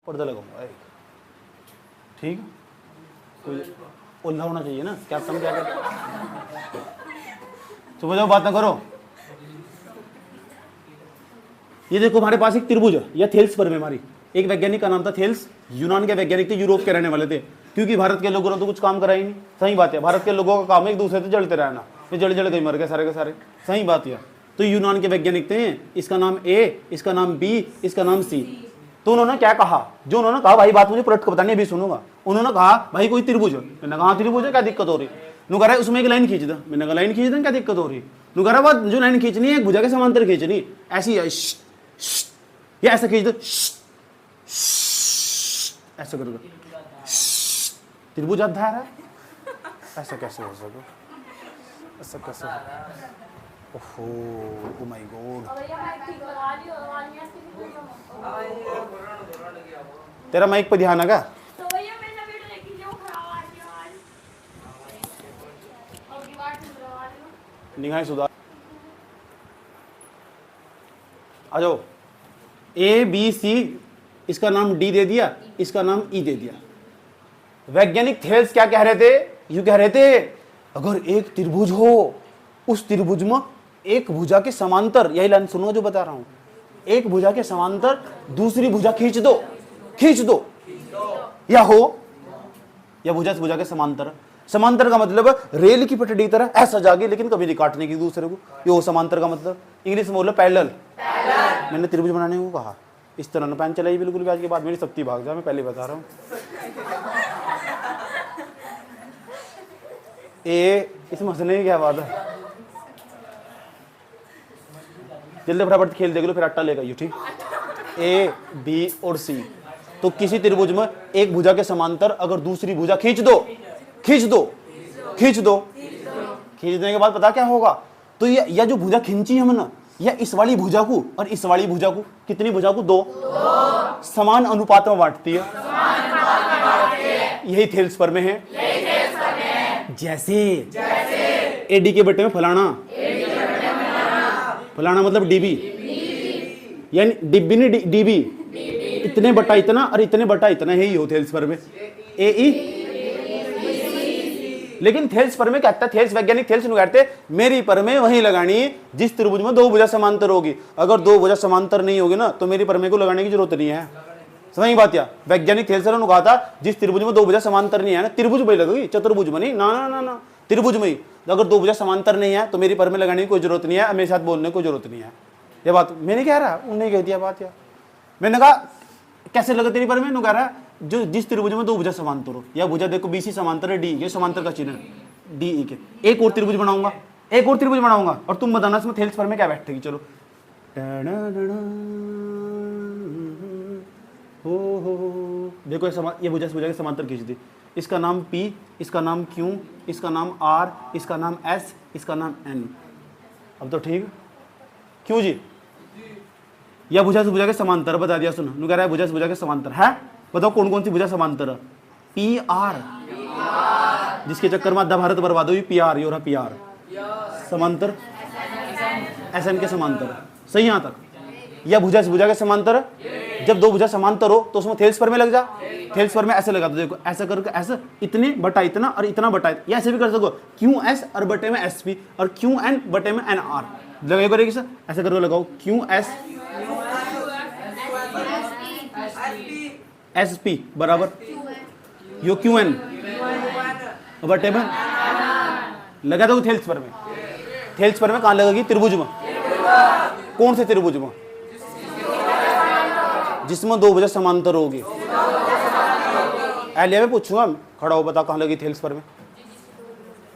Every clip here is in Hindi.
पर्दा लगाऊंगा एक, ठीक। कोई उल्ला होना चाहिए ना, क्या तुम क्या कहते, सुबह जाओ बात ना करो। ये देखो हमारे पास एक त्रिभुज है, यह थेल्स पर में हमारी एक वैज्ञानिक का नाम था थेल्स, यूनान के वैज्ञानिक थे, यूरोप के रहने वाले थे, क्योंकि भारत के लोगों ने तो कुछ काम करा ही नहीं। सही बात है, भारत के लोगों का काम है एक दूसरे से जलते रहना, फिर जड़ जड़ गई मर गए सारे के सारे। सही बात है। तो यूनान के वैज्ञानिक थे, इसका नाम ए, इसका नाम बी, इसका नाम सी। तो उन्होंने क्या कहा, जो उन्होंने कहा भाई बात मुझे पलट कर बतानी अभी सुनूंगा। उन्होंने कहा भाई कोई त्रिभुज है, मैंने कहा त्रिभुज है, क्या दिक्कत हो रही। नु कह रहा है उसमें एक लाइन खींच दो, मैंने कहा लाइन खींच दो, क्या दिक्कत हो रही। नु कह रहा है जो लाइन खींचनी है एक भुजा के समांतर खींचनी, ऐसी है या ऐसा खींच दो, ऐसा करोगे त्रिभुज आधार है। ऐसा कैसे हो सके, ऐसा कैसे, ओहो ओ माय गॉड। तेरा माइक पे ध्यान है क्या? निगाहें सुधार, आ जाओ। ए बी सी, इसका नाम डी दे दिया, इसका नाम ई दे दिया। वैज्ञानिक थेल्स क्या कह रहे थे, यूं कह रहे थे अगर एक त्रिभुज हो, उस त्रिभुज में एक भुजा के समांतर, यही लाइन सुनो जो बता रहा हूं, एक भुजा के समांतर दूसरी भुजा खींच दो, खींच दो, या हो या भुजा से भुजा के समांतर। समांतर का मतलब रेल की पटड़ी तरह ऐसा जागे लेकिन कभी नहीं काटने की दूसरे को, ये हो समांतर का मतलब। इंग्लिश में बोलो पैरेलल। मैंने त्रिभुज बनाने को कहा, इस तरह ना पैन चलाई बिल्कुल भी, आज के बाद मेरी शक्ति भाग जाए, मैं पहले बता रहा हूँ। ए इस मसले की क्या बात है, जल्दी फटाफट खेल देख लो फिर अट्टा लेगा यू, ठीक। ए बी और सी, तो किसी त्रिभुज में एक भुजा के समांतर अगर दूसरी भुजा खींच दो, खींच दो, खींच दो, खींचने के बाद पता क्या होगा, तो ये जो भुजा खींची है ना, या इस वाली भुजा को और इस वाली भुजा को, कितनी भुजा को, दो समान अनुपात में बांटती है। यही थेल्स पर में है। जैसे एडी के बटे में फलाना, फलाना मतलब डीबी, यानी डिब्बी ने डीबी, इतने बटा इतना और इतने बटा इतना, यही हो थेल्स पर में ए ई। लेकिन थेल्स पर में कहता है, थेल्स वैज्ञानिक थेल्स कहते मेरी पर में वहीं लगानी जिस त्रिभुज में दो भुजा समांतर होगी। अगर दो भुजा समांतर नहीं होगी ना तो मेरी पर में को लगाने की जरूरत नहीं है। समझ बात या? वैज्ञानिक थेल्स ने कहा था जिस त्रिभुज में दो भुजा समांतर नहीं है ना, त्रिभुज में लगेगी, चतुर्भुज में नहीं, ना ना ना ना, त्रिभुज में ही। अगर दो भुजा समांतर नहीं है तो मेरी पर में लगाने की कोई जरूरत नहीं है, मेरे साथ बोलने की कोई जरूरत नहीं है। ये बात मैं नहीं कह रहा, उन्हें कह दिया बात। या मैंने कहा कैसे लगा तेरी पर में, कह रहा जो जिस त्रिभुज में दो भुजा समांतर हो, या भुजा देखो बीसी समांतर है डी, ये समांतर का चिन्ह डी ई के, एक और त्रिभुज बनाऊंगा, एक और त्रिभुज बनाऊंगा और तुम बताना इसमें थेल्स पर में क्या बैठेगी। चलो हो देखो ये भुजा से भुजा के समांतर खींच दी, इसका नाम पी, इसका नाम क्यू, इसका नाम आर, इसका नाम एस, इसका नाम एन। अब तो ठीक क्यों जी, या भुजा से भुजा के समांतर बता दिया। सुनो, कह रहा है भुजा से भुजा के समांतर है, बताओ कौन कौन सी भुजा समांतर है। पी आर, जिसके चक्कर में आधा भारत बर्बाद हुई, पी आर, ये हो रहा पी आर समांतर, एस एन के समांतर। सही यहां तक। या भुजा से भुजा के समांतर, जब दो भुजा समांतर हो तो उसमें थेल्स पर में लग जा, थेल्स पर में ऐसे लगा दो, देखो ऐसा करके ऐसे, इतने बटा इतना और इतना बटा, या ऐसे भी कर सको क्यू एस और बटे में एस पी और क्यू एन बटे में एन आर लगे करेगी सर, ऐसे करके लगाओ क्यू एस एस पी बराबर यो क्यू एन बटे में लगा दो थेल्स पर में। थेल्स पर में कहां लगेगी, त्रिभुज में। कौन से त्रिभुज में, जिसमें दो भुजा समांतर होगी। एलिया में पूछूंगा, खड़ा हो बता कहां लगी थेल्स पर में,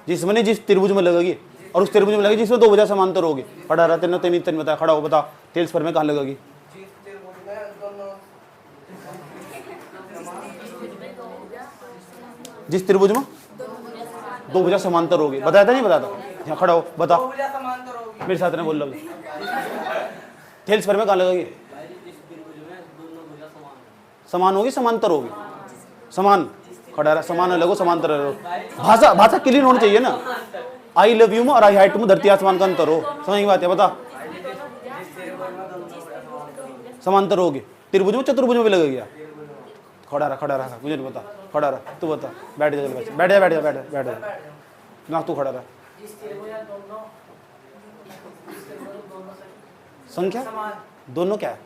जिसमें नहीं जिस त्रिभुज में लगेगी, और उस त्रिभुज में लगेगी जिसमें दो भुजा समांतर होगी। पढ़ा रहा तेने तेन बता, खड़ा हो बता थेल्स पर में कहां लगेगी। जिस त्रिभुज में दो भुजा समांतर होगी, बताया था नहीं बताता, यहाँ खड़ा हो बता, मेरे साथ ने बोल रहा थेल्स पर में कहां लगेगी, समान होगी समांतर होगी, समान, खड़ा रहा समान लगो समांतर रहो। भाषा भाषा क्लियर होनी चाहिए ना। आई लव यू में और आई हाइट में धरती आसमान का अंतर हो, समझ की बात है, बता समांतर होगी, त्रिभुज में चतुर्भुज में भी लगेगा। खड़ा रहा, मुझे नहीं पता, खड़ा रहा, तू बता, बैठ जा, बैठ जा ना, तू खड़ा रहा। संख्या दोनों क्या है?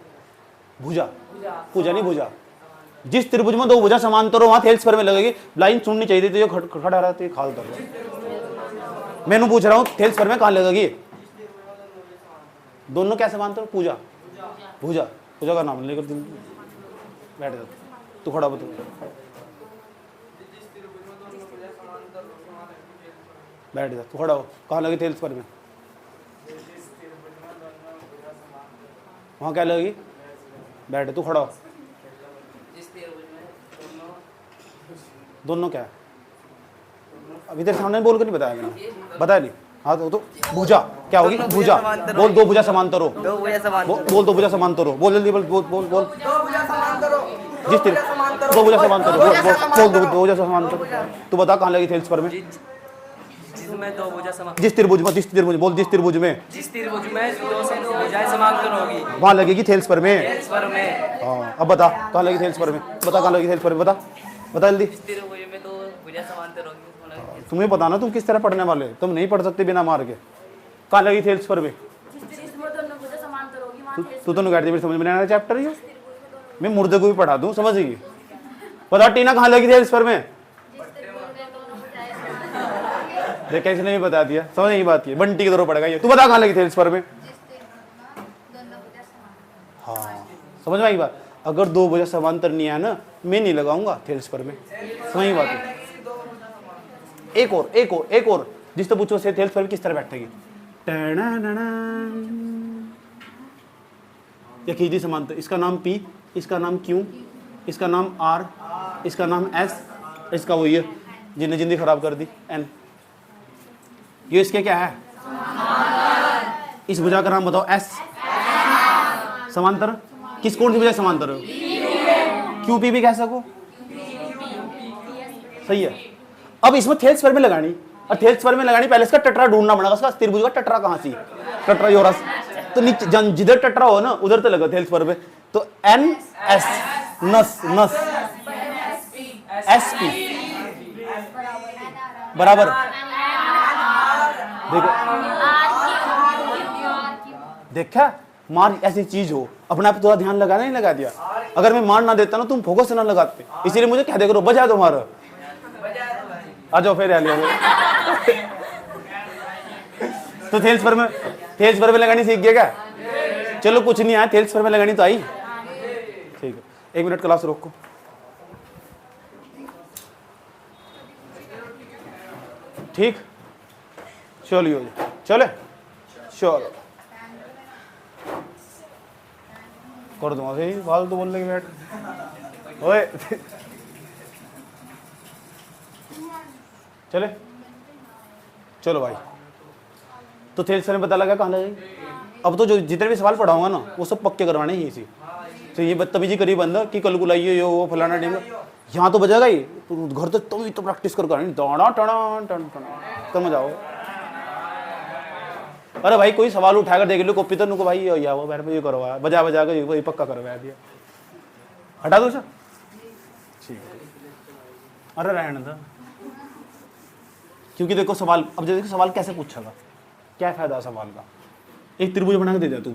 भुजा, पूजा नहीं भुजा। जिस त्रिभुज में दो भुजा समांतर हो वहां थेल्स पर में लगेगी। लाइन सुननी चाहिए थी, तो खड़ा रहा तो खाल कर रहा। मैं पूछ रहा हूँ थेल्स पर में कहाँ लगेगी? दोनों क्या समांतर? पूजा भुजा, पूजा का नाम लेकर तुम बैठ जा, तू खड़ा बता, बैठ जा, तू खड़ा हो। कहाँ लगी थेल्स पर में? वहाँ क्या लगेगी? बैठ, तू खड़ा हो। दोनों क्या है? अभी तेरे सामने बोल कर नहीं बताया मैंने, बताया नहीं। हाँ तो भुजा क्या होगी? भुजा बोल, दो भुजा समांतर हो, बोल दो भुजा समांतर हो, बोल जल्दी बोल, बोल जिस दो भुजा समांतर हो, बोल दो भुजा समांतर। तू बता कहाँ लगी थेल्स पर में? जिसमें दो भुजा समांतर, जिस त्रिभुज में, जिस त्रिभुज बोल, जिस त्रिभुज में दो से दो भुजाएं समांतर होगी वहाँ लगेगी थेल्स पर में। थेल्स पर में। हाँ अब बता कहाँ लगी थेल्स पर में? बता कहाँ लगी थेल्स पर में, बता जल्दी। त्रिभुज में दो भुजा समांतर होगी। तुम्हें पता ना तुम किस तरह पढ़ने वाले, तुम नहीं पढ़ सकते बिना मार के। कहाँ लगी थेल्स पर में? तू तो नहीं समझ में नहीं आया चैप्टर ये। मैं मुर्दे को भी पढ़ा दूं, समझेगी? बता टीना कहाँ लगी थेल्स पर में? देख कैसे नहीं बता दिया, समझ नहीं बात की, बंटी की तरह पड़ेगा ये। तू बता कहाँ लगी थेल्स पर में? हाँ समझ में आई बात। अगर दो भुजा समांतर नहीं है ना, मैं नहीं लगाऊंगा थेल्स पर में, समझ बात है। एक और जिस तो पूछो से थेल्स पर किस तरह बैठेगी? या खींची समांतर, इसका नाम P, इसका नाम Q, इसका नाम R, इसका नाम S, इसका वो ये जिन्हें जिंदगी खराब कर दी N। ये इसके क्या है? इस भुजा का नाम बताओ S। समांतर किस कौन सी भुजा समांतर है? QP भी कह सको, सही है। अब इसमें थेल्स पर में लगानी, और थेल्स पर में लगानी पहले इसका टटरा ढूंढना पड़ेगा। इसका त्रिभुज का टटरा कहाँ सी? टटरा योरस, तो नीचे जिधर टटरा हो ना उधर तो लगा थेल्स पर में। तो NS नस नस SP बराबर, देखो देखा मार ऐसी चीज हो, अपने आप थोड़ा ध्यान लगाना नहीं लगा दिया। अगर मैं मार ना देता ना तुम फोकस ना लगाते, इसीलिए मुझे कह दे करो बजा दो मारो। आ जाओ फिर तो थेल्स पर में लगानी सीख गया क्या? चलो कुछ नहीं आया, थेल्स पर में लगानी तो आई। ठीक है, 1 मिनट क्लास रोको। ठीक चलिए, चले चलो कर दूंगा सही, फालतू बोलने के बैठ ओए चले चलो भाई। तो थेल्स पर में पता लगा कहाँ लगेगी। अब तो जो जितने भी सवाल पढ़ाऊंगा ना वो सब पक्के करवाने ही इसी। तो ये बदतमीजी करी बंदा कि कल बुलाइए यो वो फलाना टीम, यहाँ तो बजेगा ही, तो घर तो तुम ही तो प्रैक्टिस कर दौड़ा टना टन समझ आओ। अरे भाई कोई सवाल उठाकर देख लो कॉपी तो नुको भाई या वो बैठ पे ये करवा बजा कर वही पक्का करवा दिया, हटा दो सर। ठीक है, अरे रहने दो, क्योंकि देखो सवाल, अब देखो सवाल कैसे पूछेगा, क्या फायदा सवाल का। एक त्रिभुज बना के दे दिया तू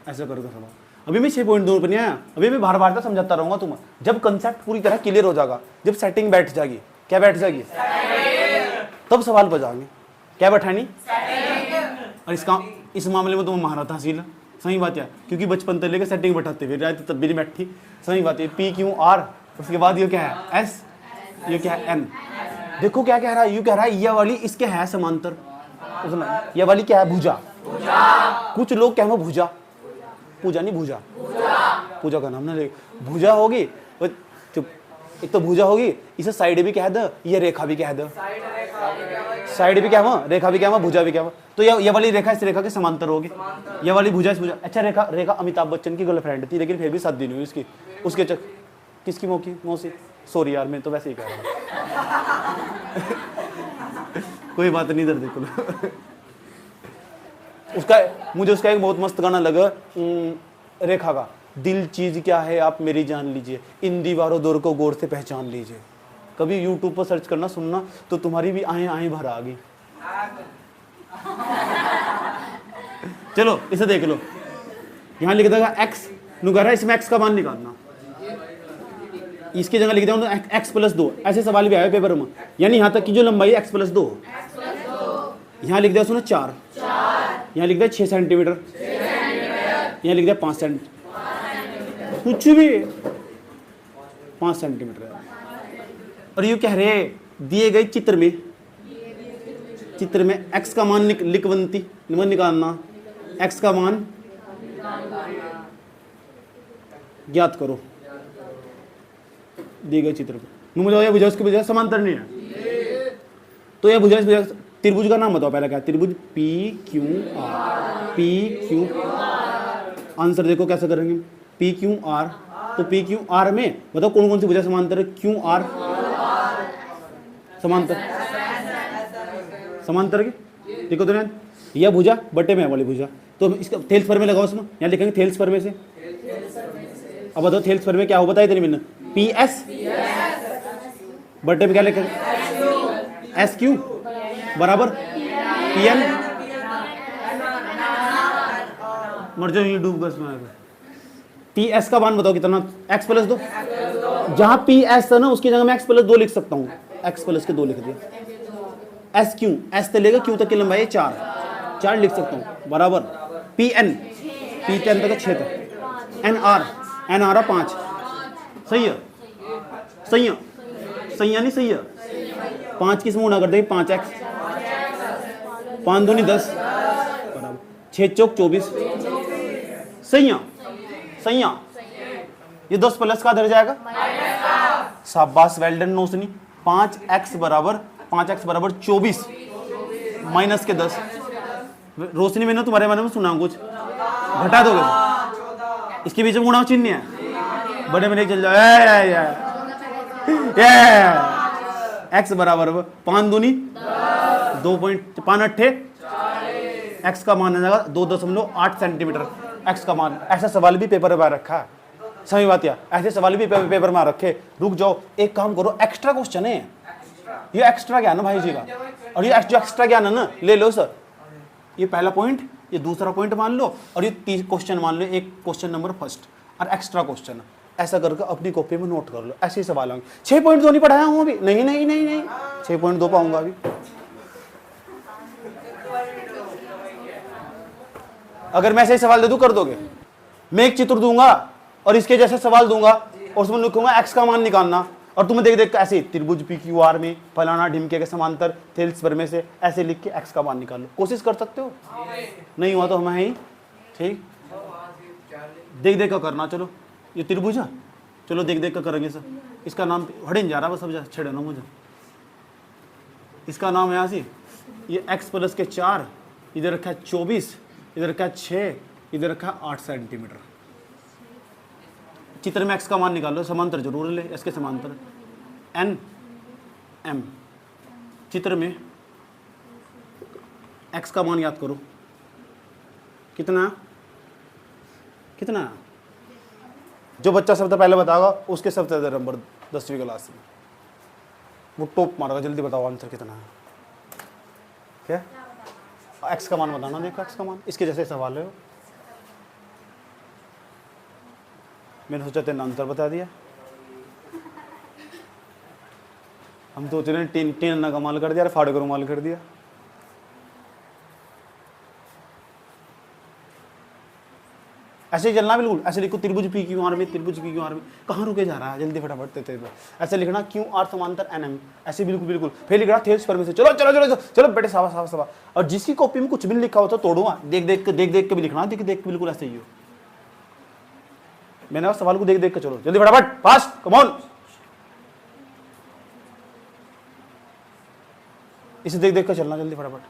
ऐसा करके सवाल। अभी मैं 6 पॉइंट 2 पर नहीं आया, अभी मैं बार बार समझाता रहूंगा तुम। जब कंसेप्ट पूरी तरह क्लियर हो जाएगा, जब सेटिंग बैठ जाएगी, क्या बैठ जाएगी, तब सवाल बजाएंगे। क्या बैठानी? और इसका इस मामले में तो महारत हासिल है, सही बात है, क्योंकि बचपन से लेकर सेटिंग बैठाते हुए रात तब भी नहीं बैठी, सही बात है। PQR, उसके बाद ये क्या है S, ये क्या है N। देखो क्या कह रहा है, यू कह रहा है ये वाली इसके है समांतर, ये वाली क्या है भुजा। कुछ लोग क्या है भुजा, पूजा नहीं भुजा, पूजा का नाम ना ले, भुजा होगी एक तो भुजा होगी, इसे साइड भी कह दो, ये रेखा भी कह दो, साइड भी क्या हुआ, रेखा भी क्या हुआ, भुजा भी क्या हुआ। तो ये वाली रेखा इस रेखा के समांतर होगी, ये वाली भुजा इस भुजा। अच्छा रेखा अमिताभ बच्चन की गर्लफ्रेंड थी, लेकिन फिर भी 7 दिन हुई उसकी, उसके किसकी मौसी, सॉरी यार मैं तो वैसे ही कह रहा हूँ कोई बात नहीं इधर देखो उसका मुझे उसका एक बहुत मस्त गाना लगा रेखा का, दिल चीज क्या है आप मेरी जान लीजिए, इन दीवारों दौर को गौर से पहचान लीजिए। कभी यूट्यूब पर सर्च करना सुनना तो तुम्हारी भी आएँ आएँ भर आ गई। चलो इसे देख लो, यहाँ लिख देगा एक्स नुगारा, इसमें एक्स का मान निकालना, इसकी जगह लिख देगा एक्स प्लस 2। ऐसे सवाल भी आए पेपर में, यानी यहाँ तक की जो लंबाई है एक्स प्लस 2, यहाँ लिख दिया सुनो 4, यहाँ लिख दिया 6 सेंटीमीटर, यहाँ लिख दिया 5 सेंटीमीटर, कुछ भी 5 सेंटीमीटर। और ये कह रहे दिए गए चित्र में x का मान लिखवंती निकालना, x का मान ज्ञात करो दिए गए चित्र को। मुझे यह भुजा उसकी भुजा समांतर नहीं है, तो यह भुजा त्रिभुज का नाम बताओ पहले क्या, त्रिभुज पी क्यू आर। आंसर देखो कैसे करेंगे, पी क्यू आर, तो पी क्यू आर में बताओ कौन कौन सी भुजा समांतर है, क्यू आर समांतर के, देखो तो यह भुजा बटे में वाली भुजा, तो इसका थेल्स पर में लगाओ उसमें, यहाँ लिखेंगे थेल्स पर में से। अब बताओ थेल्स पर में क्या हो, बताइए तेरे मैंने, पी एस बटे में क्या लिखेंगे, एस क्यू बराबर पी एन, मर जाओ ये डूब गए। पी एस का मान बताओ कितना, एक्स प्लस 2, जहां पी एस है ना उसकी जगह मैं एक्स प्लस 2 लिख सकता हूँ, एक्स प्लस के 2 लिख दिया। एस क्यू, एस से लेकर क्यू तक की लंबाई है 4 लिख सकता हूँ, बराबर पी एन, पी 10 तक 6 तक, एन आर 5, सही है, सही है, सही है नहीं सही है, 5 किस में गुणा कर देंगे, 5x, 5 दूनी 10 बराबर 6 चौक 24, सही है, सही है। ये 10 प्लस का दर जाएगा, शाबाश वेल डन नौसनी। 5x बराबर 24 माइनस के 10। रोशनी मैंने तुम्हारे बारे में सुना कुछ, घटा दोगे इसके बीच में गुणा चिन्ह है, बड़े में चल जाओ, एक्स बराबर 5 दूनी 2.5 एक्स का मान आ जाएगा 2.8 सेंटीमीटर, एक्स का मान। ऐसा सवाल भी पेपर में रखा है, सही बात है, ऐसे सवाल भी पेपर में रखे। रुक जाओ, एक काम करो, एक्स्ट्रा क्वेश्चन है ये, एक्स्ट्रा ज्ञान है भाई जी का, और ये जो एक्स्ट्रा ज्ञान है ना ले लो सर, ये पहला पॉइंट, ये दूसरा पॉइंट मान लो, और ये 3 क्वेश्चन मान लो, एक क्वेश्चन नंबर फर्स्ट और एक्स्ट्रा क्वेश्चन, ऐसा करके अपनी कॉपी में नोट कर लो। ऐसे ही सवाल आएंगे। 6.2 नहीं पढ़ाया हूँ अभी, नहीं 6.2 पाऊंगा अभी। अगर मैं ऐसे सवाल दे दूं कर दोगे? मैं एक चित्र दूंगा और इसके जैसे सवाल दूंगा और उसमें लिखूंगा एक्स का मान निकालना, और तुम्हें देख देख ऐसे त्रिभुज पी क्यू आर में फलाना ढिमके के समांतर थेल्स पर में से ऐसे लिख के एक्स का मान निकाल लो। कोशिश कर सकते हो, नहीं हुआ तो हमें ही ठीक देख देख कर करना। चलो ये त्रिभुज है, चलो देख देख कर करेंगे सर। इसका नाम हड़न जा रहा है, बस अब छेड़े ना मुझे। इसका नाम है यहाँ से, ये x प्लस के 4, इधर रखा है 24, इधर रखा है 6, इधर रखा है 8 सेंटीमीटर। चित्र में x का मान निकाल लो, समांतर जरूर ले, इसके समांतर n m। चित्र में x का मान याद करो, कितना कितना? जो बच्चा सबसे पहले बताएगा उसके सबसे ज़्यादा नंबर 10वीं क्लास में, वो टॉप मारेगा। जल्दी बताओ आंसर कितना है? क्या x का मान बताना, देखो x का मान, इसके जैसे सवाल है। मैंने सोचा तेरे आंसर बता दिया, हम सोच रहे हैं टीन अन्ना का माल कर दिया, फाड़ कर माल कर दिया। ऐसे ही चलना, बिल्कुल ऐसे लिखो, त्रिभुज पी क्यू आर में, त्रिभुज पी क्यू आर में। कहाँ रुके जा रहा है, जल्दी फटाफट देते ऐसे लिखना, क्यू आर समांतर एन एम, ऐसे बिल्कुल बिल्कुल। फिर लिखना थेल्स पर में से। चलो चलो चलो चलो बेटे, सावा। और जिसकी कॉपी में कुछ भी लिखा हो तो तोड़ूंगा, देख देख के भी लिखना, देख देख के बिल्कुल ऐसे ही हो। मैंने सवाल को देख देख के चलो, जल्दी फटाफट, फास्ट, कम ऑन। इसे देख देख कर चलना, जल्दी फटाफट।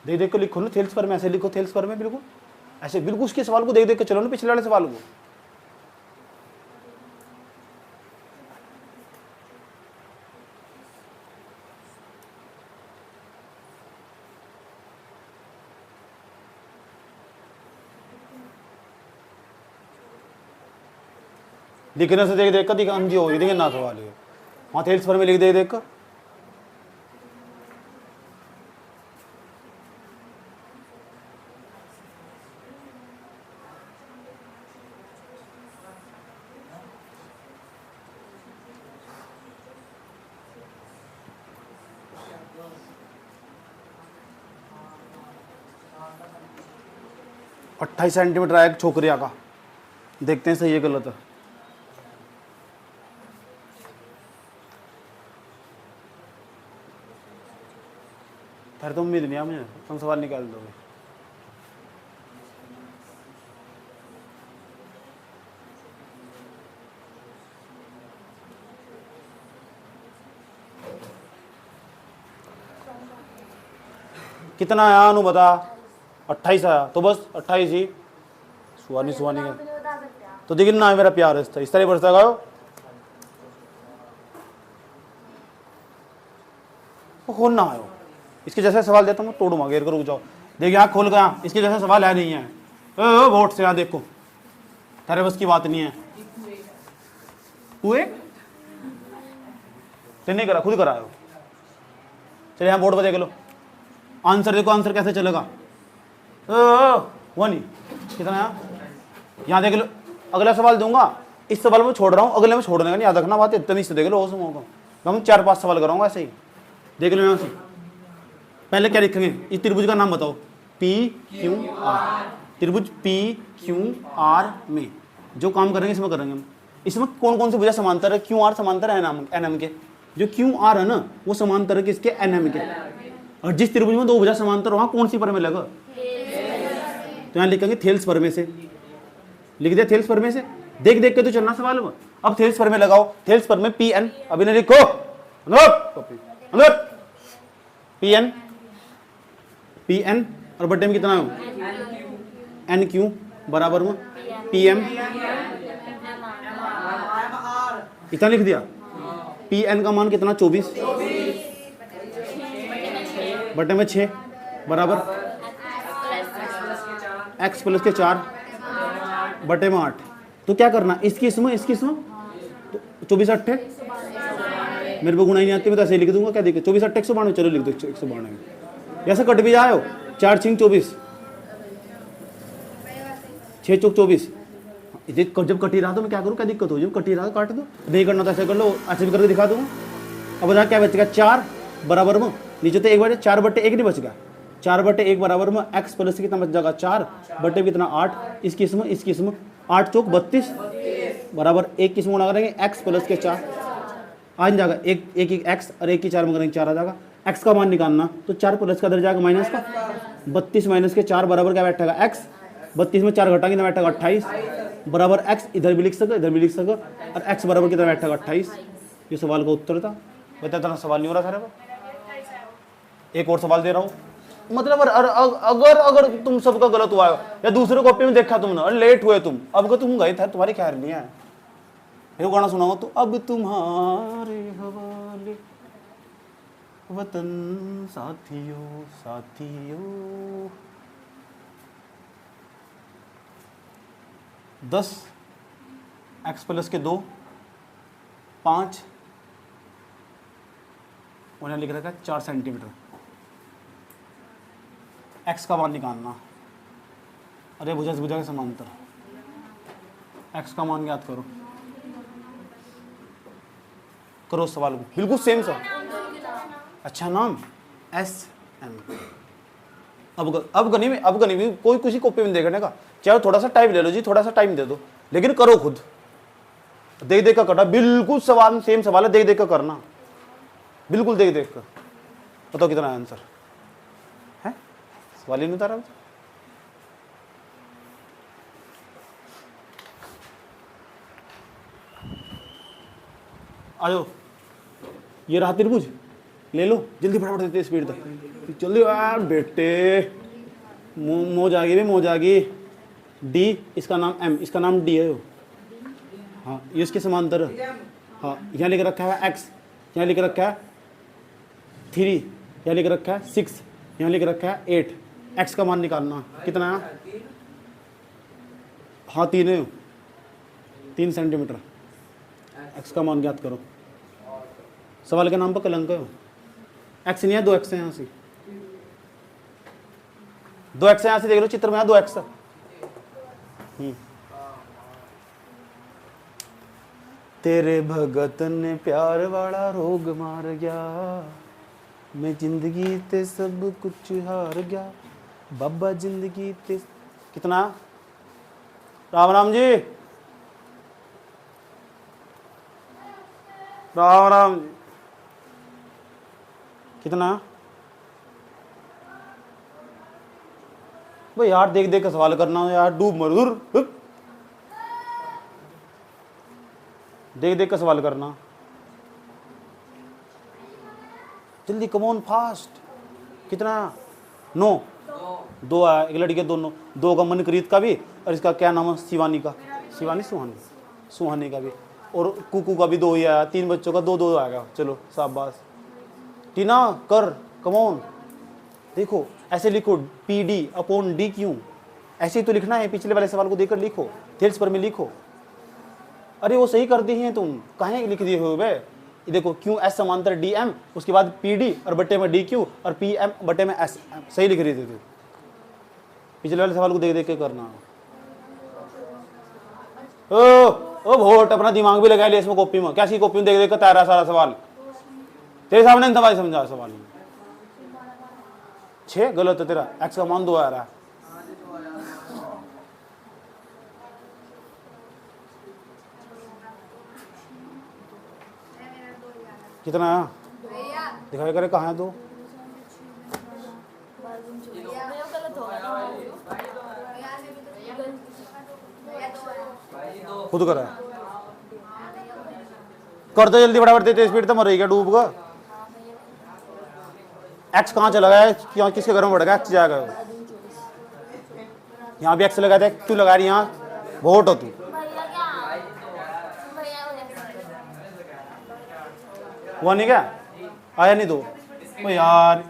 देख देख के लिखो ना, थेल्स पर में ऐसे लिखो, थेल्स पर में बिल्कुल ऐसे, बिल्कुल उसके सवाल को देख देख के चलो ना, पिछले वाले सवाल को। लिखने से देख देख कर दिखा हम जी हो देंगे ना सवाल है वहाँ थेल्स पर में लिख दे देख कर। अट्ठाईस सेंटीमीटर आया एक छोकरिया का, देखते हैं सही है गलत है। फिर तो उम्मीद नहीं है मुझे, तुम सवाल निकाल दोगे। कितना आया अनु बता? 28 आया तो बस 28 ही सुहानी का तो देखिए ना मेरा प्यार है इस तरह बरसा गयो खोल ना आयो। इसके जैसे सवाल देता हूँ तोड़ूंगा घेर कर रुक जाओ। देखिए यहाँ खोल गया, इसके जैसे सवाल है नहीं है। वोट से यहाँ देखो तेरे बस की बात नहीं है। हुए नहीं करा खुद करायो। चलिए यहाँ बोर्ड पर देख लो आंसर देखो, आंसर कैसे चलेगा। वो नहीं कितना यहाँ देख लो। अगला सवाल दूंगा, इस सवाल में छोड़ रहा हूँ, अगले में छोड़ने का नहीं, याद रखना बात इतनी से देख लो। उस मौका हम 4-5 सवाल कराऊंगा ऐसे ही देख लो। यहाँ से पहले क्या लिखेंगे, इस त्रिभुज का नाम बताओ। PQR त्रिभुज PQR में जो काम करेंगे इसमें करेंगे हम। इसमें कौन कौन सी भुजा समांतर है? QR समांतर है NM के। जो QR है ना वो समांतर है किसके? NM के। और जिस त्रिभुज में दो भुजा समांतर वहां कौन सी पर में लगा? तो यहाँ लिखेंगे थेल्स पर में से। लिख दिया थेल्स पर में से। देख देख के तो चलना सवाल में। अब थेल्स पर में लगाओ। थेल्स पर में PN अभी नहीं लिखो अंदर PN और बटे में कितना हो? NQ बराबर में PM इतना लिख दिया। PN का मान कितना? 24 बटे में 6 बराबर x प्लस के 4 बटे में 8। तो क्या करना, इसकी इसमें तो 24 8 मेरे को गुणा ही नहीं आती, मैं तो ऐसे लिख दूंगा। क्या देखिए 24 8 192, चलो लिख दो 192। ऐसे कट भी जाओ 4 6 24 6 चौक 24। जब कटी रहा तो मैं क्या करूँ, क्या दिक्कत हो? जब कटी रहा तो काट दो, नहीं करना तो ऐसे कर लो, ऐसे भी करके दिखा दूंगा। अब बता क्या बचेगा? 4 बराबर में नीचे तो 1 बचे 4 बटे 1 नहीं बचेगा। 4 बटे 1 बराबर में x प्लस कितना बच जाएगा? 4 बटे कितना? 8। इसकी इसमें 8 चौक 32 बराबर 1 किस्म गुणा करेंगे x प्लस के 4 आ जाएगा। एक x और 1 की 4 में करेंगे 4 आ जाएगा। x का मान निकालना तो 4 प्लस का इधर जाएगा माइनस का 32 माइनस के 4 बराबर क्या बैठेगा? x। 32 में 4 घटाएंगे तो बैठेगा 28 बराबर x। इधर भी लिख सको इधर भी लिख सको और x बराबर कितना बैठेगा? 28। ये सवाल का उत्तर था। बता इतना सवाल नहीं हो रहा था। एक और सवाल दे रहा हूँ, मतलब अगर तुम सबका गलत हुआ है या दूसरे कॉपी में देखा तुमने और लेट हुए तुम, अब तुम गए थे तुम्हारी खैर नहीं है। ये गाना सुनाऊंगा तो अब तुम्हारे हवाले वतन साथियों साथियों। 10 x प्लस के 2 5 उन्हें लिख रखा है 4 सेंटीमीटर। x का मान निकालना। अरे भुजा से भुजा के समांतर x का मान ज्ञात करो। करो सवाल को बिल्कुल सेम सा। अच्छा नाम SM। अब गनी में कोई किसी कॉपी में देखने का, चाहे थोड़ा सा टाइम ले लो जी, थोड़ा सा टाइम दे दो, लेकिन करो खुद। देख देख कर करना, बिल्कुल सवाल सेम सवाल है, देख देख कर करना, बिल्कुल देख देख कर। बताओ कितना आंसर है? सवाल ही नहीं उतारा। आ जाओ, ये रहा त्रिभुज, ले लो जल्दी फटाफट देते स्पीड तक जल्दी यार बेटे। मौज आ गई, मौज आ गई। डी इसका नाम M, इसका नाम D है। हाँ ये इसके समांतर है। हाँ यहाँ लिख रखा है x, यहाँ लिख रखा है 3, यहाँ लिख रखा है 6, यहाँ लिख रखा है 8। x का मान निकालना कितना है? हाँ 3 है, 3 सेंटीमीटर। एक्स का मान ज्ञात करो। सवाल के नाम पर कलंक है। एक्स नहीं है, 2 एक्स है यहाँ से, 2 एक्स है यहाँ से, देख लो चित्र में, 2 एक्स। तेरे भगत ने प्यार वाला रोग मार गया, मैं जिंदगी ते सब कुछ हार गया, बाबा जिंदगी ते। कितना? राम राम जी, राम राम जी। कितना? भाई यार देख देख के सवाल करना हो यार, डूब मजदूर, देख देख के सवाल करना, जल्दी, कम ऑन फास्ट। कितना? 9। 2 आया, एक लड़की के दोनों, 2 का मनकरीत का भी, और इसका क्या नाम है, शिवानी का, शिवानी सुहानी, सुहानी का भी, और कुकू का भी 2 ही आया, 3 बच्चों का 2 2 आएगा। चलो शाबाश टीना, कर, कम ऑन। देखो ऐसे लिखो, P D upon D Q, ऐसे ही तो लिखना है, पिछले वाले सवाल को देखकर लिखो, थेल्स पर में लिखो। अरे वो सही कर दी हैं तुम, कहाँ लिख दिए हो बे। ये देखो क्यू एस समांतर डी एम, उसके बाद पी डी और बट्टे में डी क्यू और पी एम बट्टे में एस, सही लिख रही थी तू। पिछले वाले सवाल को देख देख के करना। ओ वोट, अपना दिमाग भी लगा लिया इसमें कॉपी में, कैसी कॉपी में देख देख कर तैयार सारा सवाल तेरे सामने नहीं था भाई, समझा सवाल। 6 गलत है तेरा, एक्स का मान 2 आ रहा है। कितना है? दिखाई करे कहाँ है 2? खुद करा कर दो जल्दी, फटाफट, तेज स्पीड तो मर रही क्या, डूब का। एक्स कहाँ चला गया, क्यों, किसके घर में बढ़ गया, एक्स जाएगा। यहाँ भी एक्स लगा था, तू लगा रही यहाँ, वोट हो तू। हुआ नहीं क्या, आया नहीं 2? ओ यार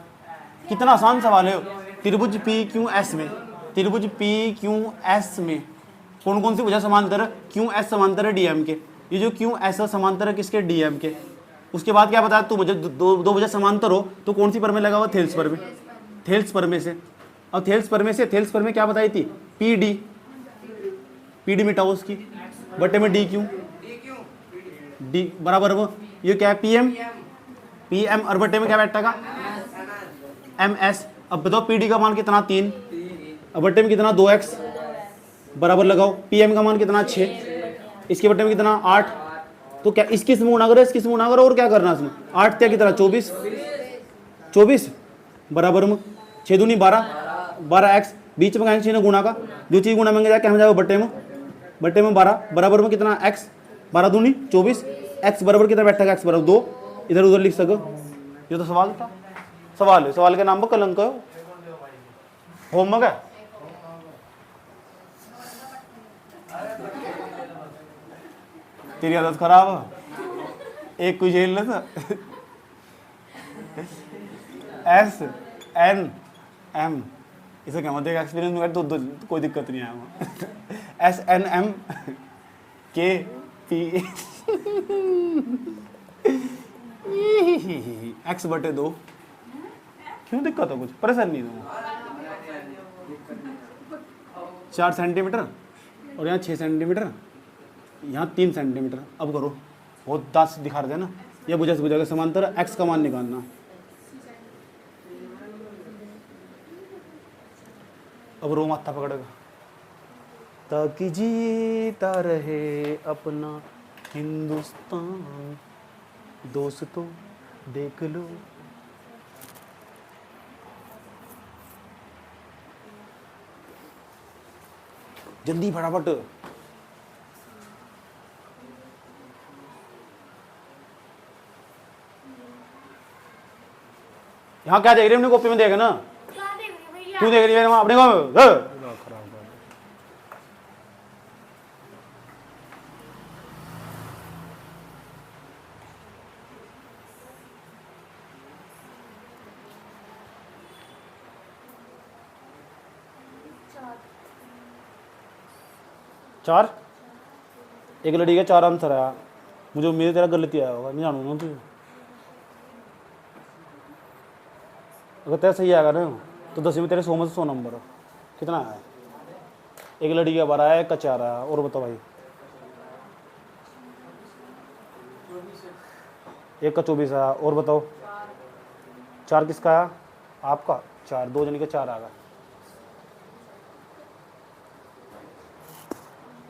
कितना आसान सवाल है। त्रिभुज पी क्यू एस में, त्रिभुज पी क्यू एस में कौन कौन सी भुजा समांतर है? क्यू एस समांतर है डीएम के, ये जो क्यू एस समांतर है किसके, डीएम के। उसके बाद क्या बताया तू, मुझे दो भुजा समांतर हो तो कौन सी पर में लगा हुआ, थेल्स पर में, थेल्स पर में से। और थेल्स पर में से, थेल्स पर में क्या बताई थी, पी डी, पी डी मिटाओ उसकी, बटे में डी क्यू, डी बराबर वो, ये क्या है, पी एम, पी एम और बटे में क्या बैठेगा, एम एस। अब बताओ पी डी का मान कितना, 3, और बटे में कितना, 2x, बराबर लगाओ, पी एम का मान कितना, 6, इसके बटे में कितना, 8। तो क्या इसकी इसमें गुणा करो, इसकी इसमें गुणा करो, और क्या करना इसमें, 8 क्या कितना, 24, 24 बराबर में 6 दूनी 12, 12x, बीच में कहेंगे 6 ने गुणा का, जो चीज़ गुणा मांगे जाए हम जाएगा बटे में, बटे में 12 बराबर में कितना, x, 12 दूनी 24, x बराबर कितना बैठेगा, x बराबर 2, इधर उधर लिख सको। ये तो सवाल था, सवाल है, सवाल के नाम पर कलंक है, होमवर्क है। तेरी आदत खराब है, एक कोई झेल लेता। एस एन एम, इसे क्या मतलब एक्सपीरियंस में तो कोई दिक्कत नहीं आया। एस एन एम के पी एक्स बटे 2, क्यों दिक्कत है, कुछ परेशान नहीं है। 4 सेंटीमीटर और यहाँ 6 सेंटीमीटर, यहाँ 3 सेंटीमीटर। अब करो, बहुत 10 दिखा रहे थे ना, ये भुजा से भुजा के समांतर, एक्स का मान निकालना। अब रो माथा पकड़ेगा, ताकि जीता रहे अपना हिंदुस्तान, दोस्तों देख लो। जल्दी फटाफट, यहाँ क्या देख रही है, अपनी कॉपी में देख ना, क्यों देख रही है अपने को। चार, एक लड़ी का 4 आंसर आया, मुझे उम्मीद है तेरा गलती आया होगा, नहीं जानूंगा तुझे। अगर तेरा सही आएगा ना तो 10वीं में तेरे 100 में से 100 नंबर है। कितना आया है? एक लड़की का 12 है, एक का 4 आया। और बताओ भाई, एक का 24 आया। और बताओ 4 किसका आया? आपका 4, 2 जन के 4 आ गया।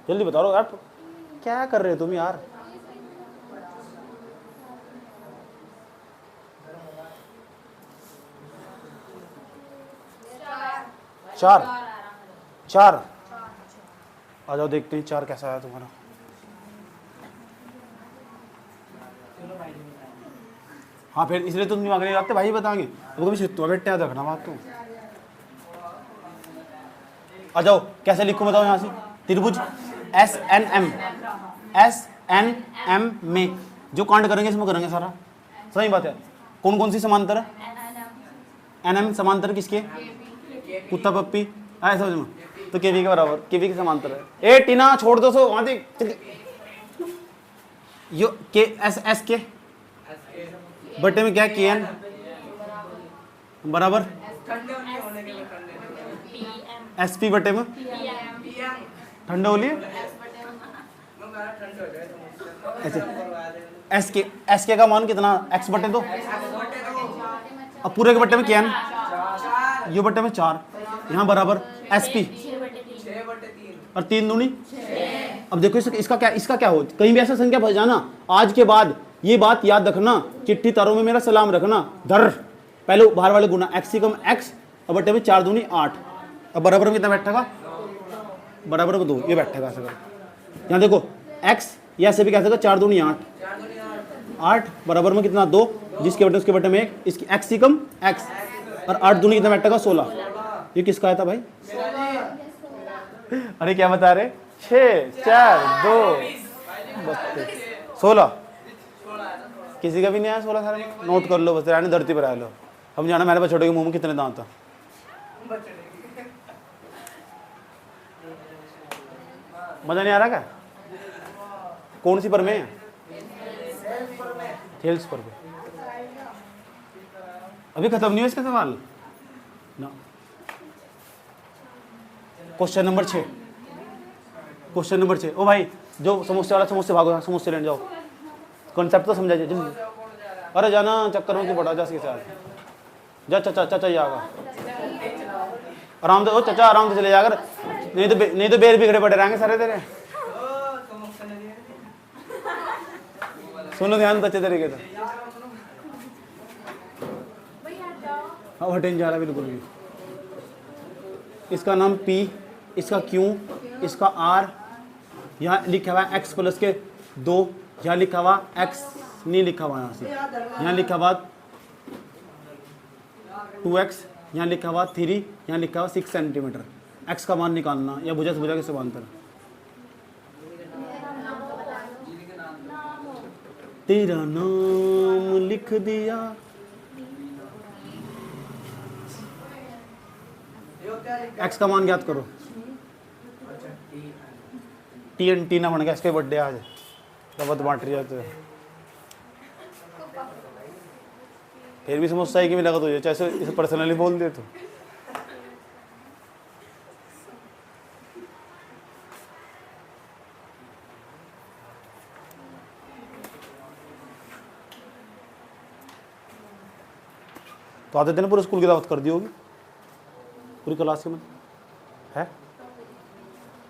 जल्दी बताओ यार, क्या कर रहे हो तुम यार? चार 4 आ जाओ, देखते हैं 4 कैसा आया तुम्हारा। हाँ फिर इसलिए तुम दिमाग नहीं लगाते, भाई बताएंगे वो कभी सिद्धू बेटे याद रखना बात। तुम आ जाओ, कैसे लिखूं बताओ यहाँ से। त्रिभुज SNM में जो कांड करेंगे इसमें करेंगे सारा। सही बात है। कौन कौन सी समांतर है? NM समांतर किसके? कुत्ता पप्पी ऐसा समझ में। तो केवी के बराबर, केवी के समांतर है। ए टीना छोड़ दो, सो वहां देख यो के एस के बटे में क्या KN बराबर SP बटे में ठंडा होली ऐसे। एस के का मान कितना? X बटे 2। अब पूरे के बटे में KN, यो बटे में 4, यहाँ बराबर SP और 3 दूनी। अब देखो इसका क्या हो, कहीं भी ऐसा संख्या फंस जाना, आज के बाद ये बात याद रखना, चिट्ठी तारों में मेरा सलाम रखना। धर पहले बाहर वाले गुना, x से कम x और बटे में 4 दूनी 8। अब बराबर में कितना बैठेगा? बराबर में 2, ये बैठेगा ऐसा। यहाँ देखो x या ऐसे भी कह सकते 4 दूनी 8, 8 बराबर में कितना? 2, जिसके बटे उसके बटे में 1, इसकी x से कम x और 8 दूनी कितना बैठेगा? 16। ये किसका आया था भाई? अरे क्या बता रहे? 6 4 2 16। किसी का भी नहीं आया 16 सारे। नोट कर लो बस, यानी धरती पर आ लो। हम जाना मेरे बछड़े के मुंह में कितने दांत था। मजा नहीं आ रहा क्या? कौन सी पर में? थेल्स पर में। अभी खत्म नहीं हुआ इसका सवाल ना। Question number 6। Question number 6। ओ भाई जो समोसे वाला, समोसे भागो, समोसे लेने जाओ। कॉन्सेप्ट तो समझा जाए जल्दी। अरे जाना चक्कर में क्यों पड़ा, जा इसके साथ जा। चाचा चाचा जाएगा आराम से। ओ चाचा आराम से चले जाकर, नहीं तो बेर बिगड़े पड़े रहेंगे सारे तेरे। सुनो ध्यान अच्छे तरीके से। हाँ हटे नहीं जा रहा बिल्कुल भी। इसका नाम P, इसका Q, इसका R, यहाँ लिखा हुआ है x प्लस के 2, यहाँ लिखा हुआ x नहीं लिखा हुआ, यहाँ से यहाँ लिखा हुआ 2x, यहाँ लिखा हुआ 3, यहाँ लिखा हुआ 6 सेंटीमीटर। x का मान निकालना या भुजा से भुजा के समांतर। तेरा नाम लिख दिया। x का मान ज्ञात करो। TNT ना बन गया, इसके बर्थडे आज रबत बांट रही जाते। फिर भी समझता है कि मिला तुझे, चाहे इसे पर्सनली बोल दे तो आते दिन पूरे स्कूल की दावत कर दी होगी, पूरी क्लास के में है।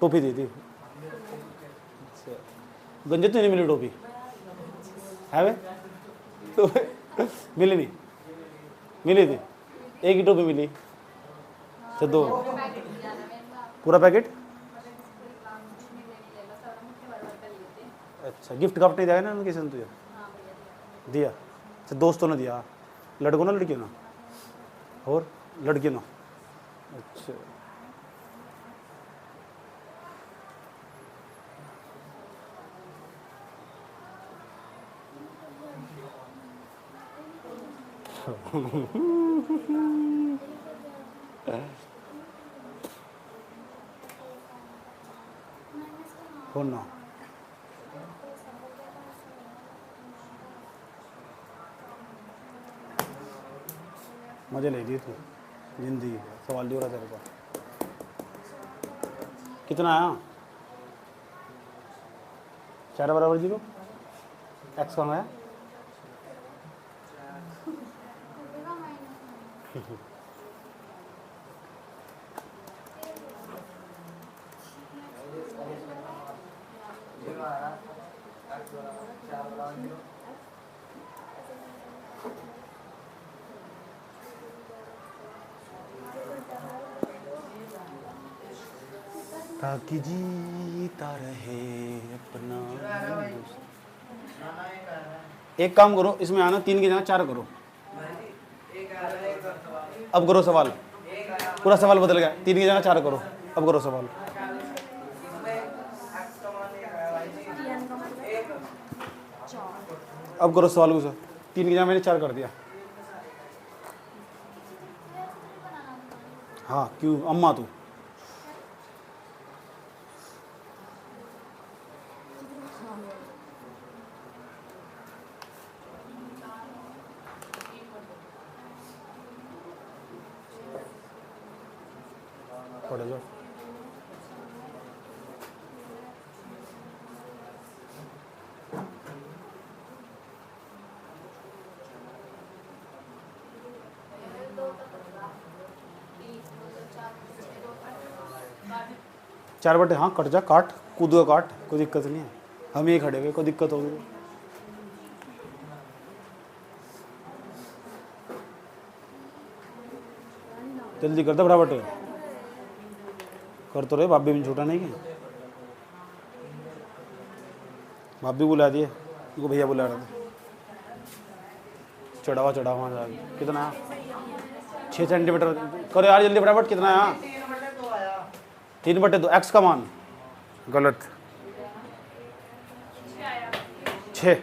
टोपी दी थी, गंजे तो नहीं मिली टोपी है वे तो मिली नहीं, मिली थी एक ही टोपी मिली। अच्छा 2 पूरा पैकेट। अच्छा गिफ्ट कफ्ट नहीं दिया ना किसी ने तुझे? दिया। अच्छा दोस्तों ने दिया, लड़कों ना लड़कियों ना? और लड़कियों ना? अच्छा हो ना। मजे ले ली तू जिंदगी सवाल जो रहा तेरे को कितना आया 4 बराबर 0 एक्स कौन आया ताकि जीता रहे अपना एक काम करो इसमें आना 3 की जगह 4 करो अब करो सवाल पूरा सवाल बदल गया 3 की जगह 4 करो अब करो सवाल अब करो सवाल को 3 की जगह मैंने 4 कर दिया हाँ क्यों अम्मा तू पढ़ जाओ 4 बटे हाँ कट जा काट कूद का काट कोई दिक्कत नहीं है हम यही खड़े हुए कोई दिक्कत होगी जल्दी कर दो बराबर कर तो रहे भाभी भी छोटा नहीं क्या भाभी बुला दिए उनको भैया बुला रहे थे चढ़ावा चढ़ावा कितना 6 सेंटीमीटर करो यार जल्दी बराबर कितना है 3/2 एक्स का मान गलत 6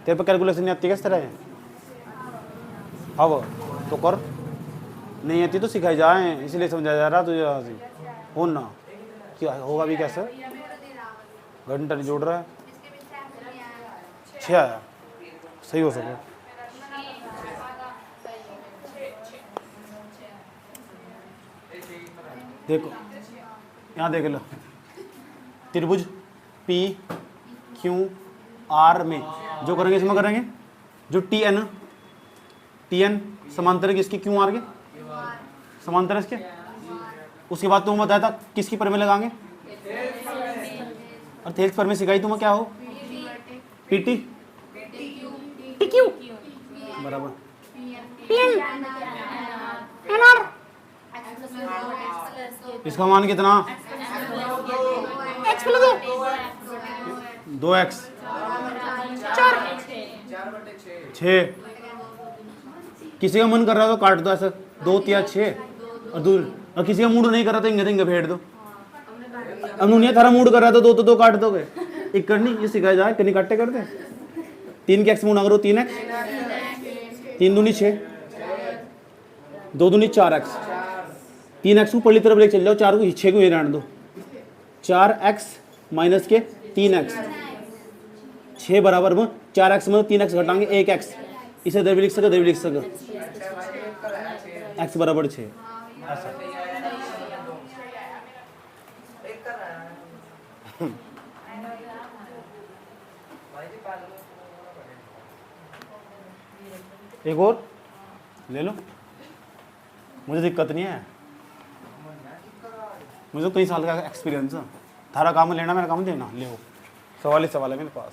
तेरे पे कैलकुलेशन नहीं आती किस तरह है अब तो कर नहीं आती तो सिखाई जाए इसलिए समझाया जा रहा तुझे हो ना क्या होगा भी कैसे घंटा नहीं जोड़ रहा है 6 आया सही हो सके देखो यहाँ देख लो त्रिभुज पी क्यू आर में जो करेंगे इसमें करेंगे जो टी एन समांतर किसके क्यू आर के समांतर इसके उसके बाद तुम बताया था किसकी पर में लगाएंगे और थेल्स पर में सिखाई तुम्हें क्या हो पीटी टीक्यू बराबर इसका मान कितना x प्लस 2x 6 किसी का मन कर रहा है तो काट दो ऐसा 2 या 6 और किसी का मूड नहीं कर रहा तो इंगे फेंट दो अब नहीं थारा मूड कर रहा था 2 तो 2 काट दोगे एक करनी ये सिखाया जाए कहीं काटे कर दे 3 के एक्स मूड ना करो 3x 3 दूनी 6 2 दूनी 4x 3x ऊपर की तरफ लेके चल जाओ 4 को 6 को ये रहने दो 4x माइनस के 3x 6 बराबर में 4x में 3x घटाएंगे 1x इसे इधर भी लिख सके इधर भी लिख सके x बराबर 6 ऐसा एक और ले लो मुझे दिक्कत नहीं है मुझे तो कई साल का एक्सपीरियंस है थारा काम लेना मेरा काम देना ले सवाल ही सवाल है मेरे पास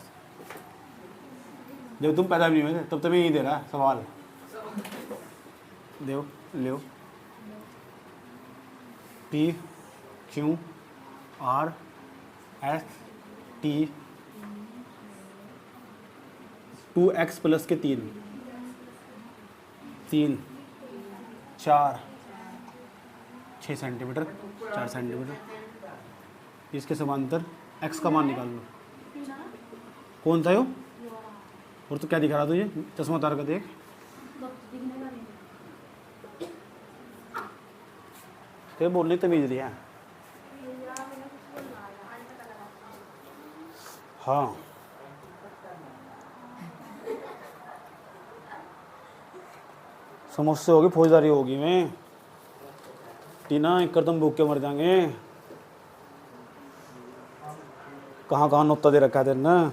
जब तुम पैदा भी नहीं हुए तब तो मैं यही दे रहा सवाल दो ले P Q R S T 2x plus के 3 4 6 सेंटीमीटर 4 सेंटीमीटर इसके समांतर x का मान निकाल लो कौन था यो और तो क्या दिखा रहा तुझे चश्मा उतार कर देख तेरे बोलने तमीज रही है हाँ समोसे होगी, फौजदारी होगी मैं टीना, एक कर तुम भूख के मर जाएंगे। कहाँ कहाँ नुक्ता दे रखा है तेरे ना।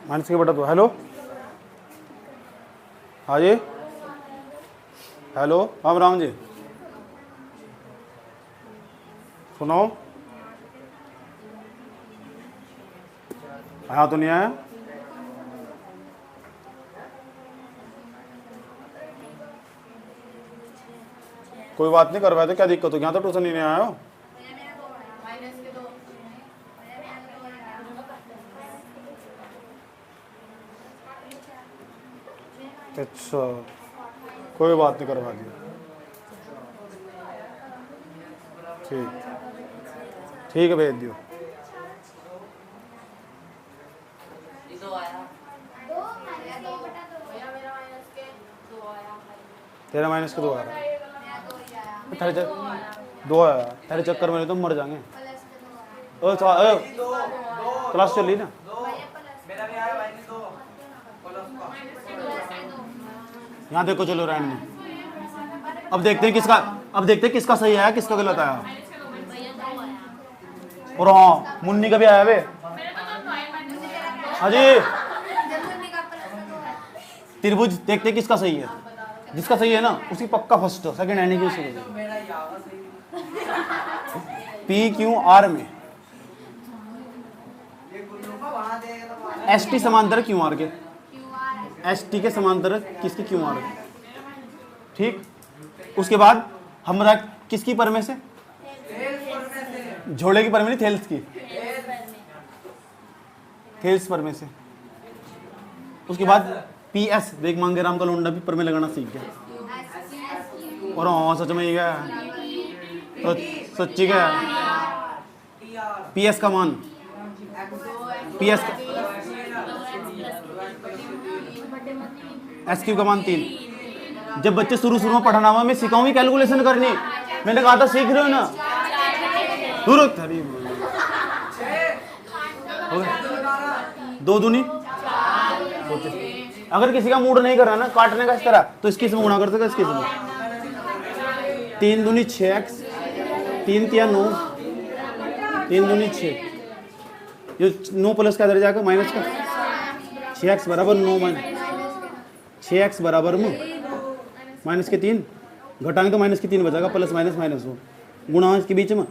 माइनस के बटा 2। हेलो, हाँ जी, हेलो, राम राम जी, सुनो, आया तो नहीं आया? कोई बात नहीं, करवाए तो क्या दिक्कत हो, यहाँ तो ट्यूशन ही नहीं आया हो। अच्छा, कोई बात नहीं, करवा दिया। ठीक, ठीक है, भेज दियो। तेरा माइनस के 2 आ रहा है, तेरे 2 आया, तेरे चक्कर में तो मर जाएंगे। क्लास चल रही ना। यहाँ देखो, चलो रैंड में अब देखते हैं किसका सही आया, किसका गलत आया। और हाँ, मुन्नी का भी आया बे। हाँ जी, त्रिभुज देखते हैं किसका सही है। जिसका सही है ना उसकी पक्का फर्स्ट, सेकंड है नहीं कि उसकी। पी क्यू आर में एस टी समांतर क्यू आर के, एस टी के समांतर किसकी क्यू आर के। ठीक, उसके बाद हमरा किसकी पर में से, झोले की पर में नहीं, थेल्स की, थेल्स पर में से। उसके बाद पी एस, देख मांगे राम का लोंडा भी पर में लगाना सीख गया। और हाँ, सच में ही गया, तो सच्ची गया। पी एस का मान, पी एस का एस क्यू का मान 3। जब बच्चे शुरू में पढ़ाना हुआ, मैं सिखाऊंगी कैलकुलेशन करनी, मैंने कहा था सीख रहे हो ना। दूर 2 दूनी। अगर किसी का मूड नहीं कर रहा ना काटने का इस तरह, तो इसकी इसमें गुणा कर सकते, इसकी इसमें 3 दूनी 6x, 3 तिया 9, 3 दूनी 6, ये 9 प्लस का इधर जाकर माइनस का 6x बराबर 9 माइनस 6x बराबर माइनस के 3, घटाएंगे तो माइनस के 3 बचेगा, प्लस माइनस माइनस हो, गुणा इसके बीच में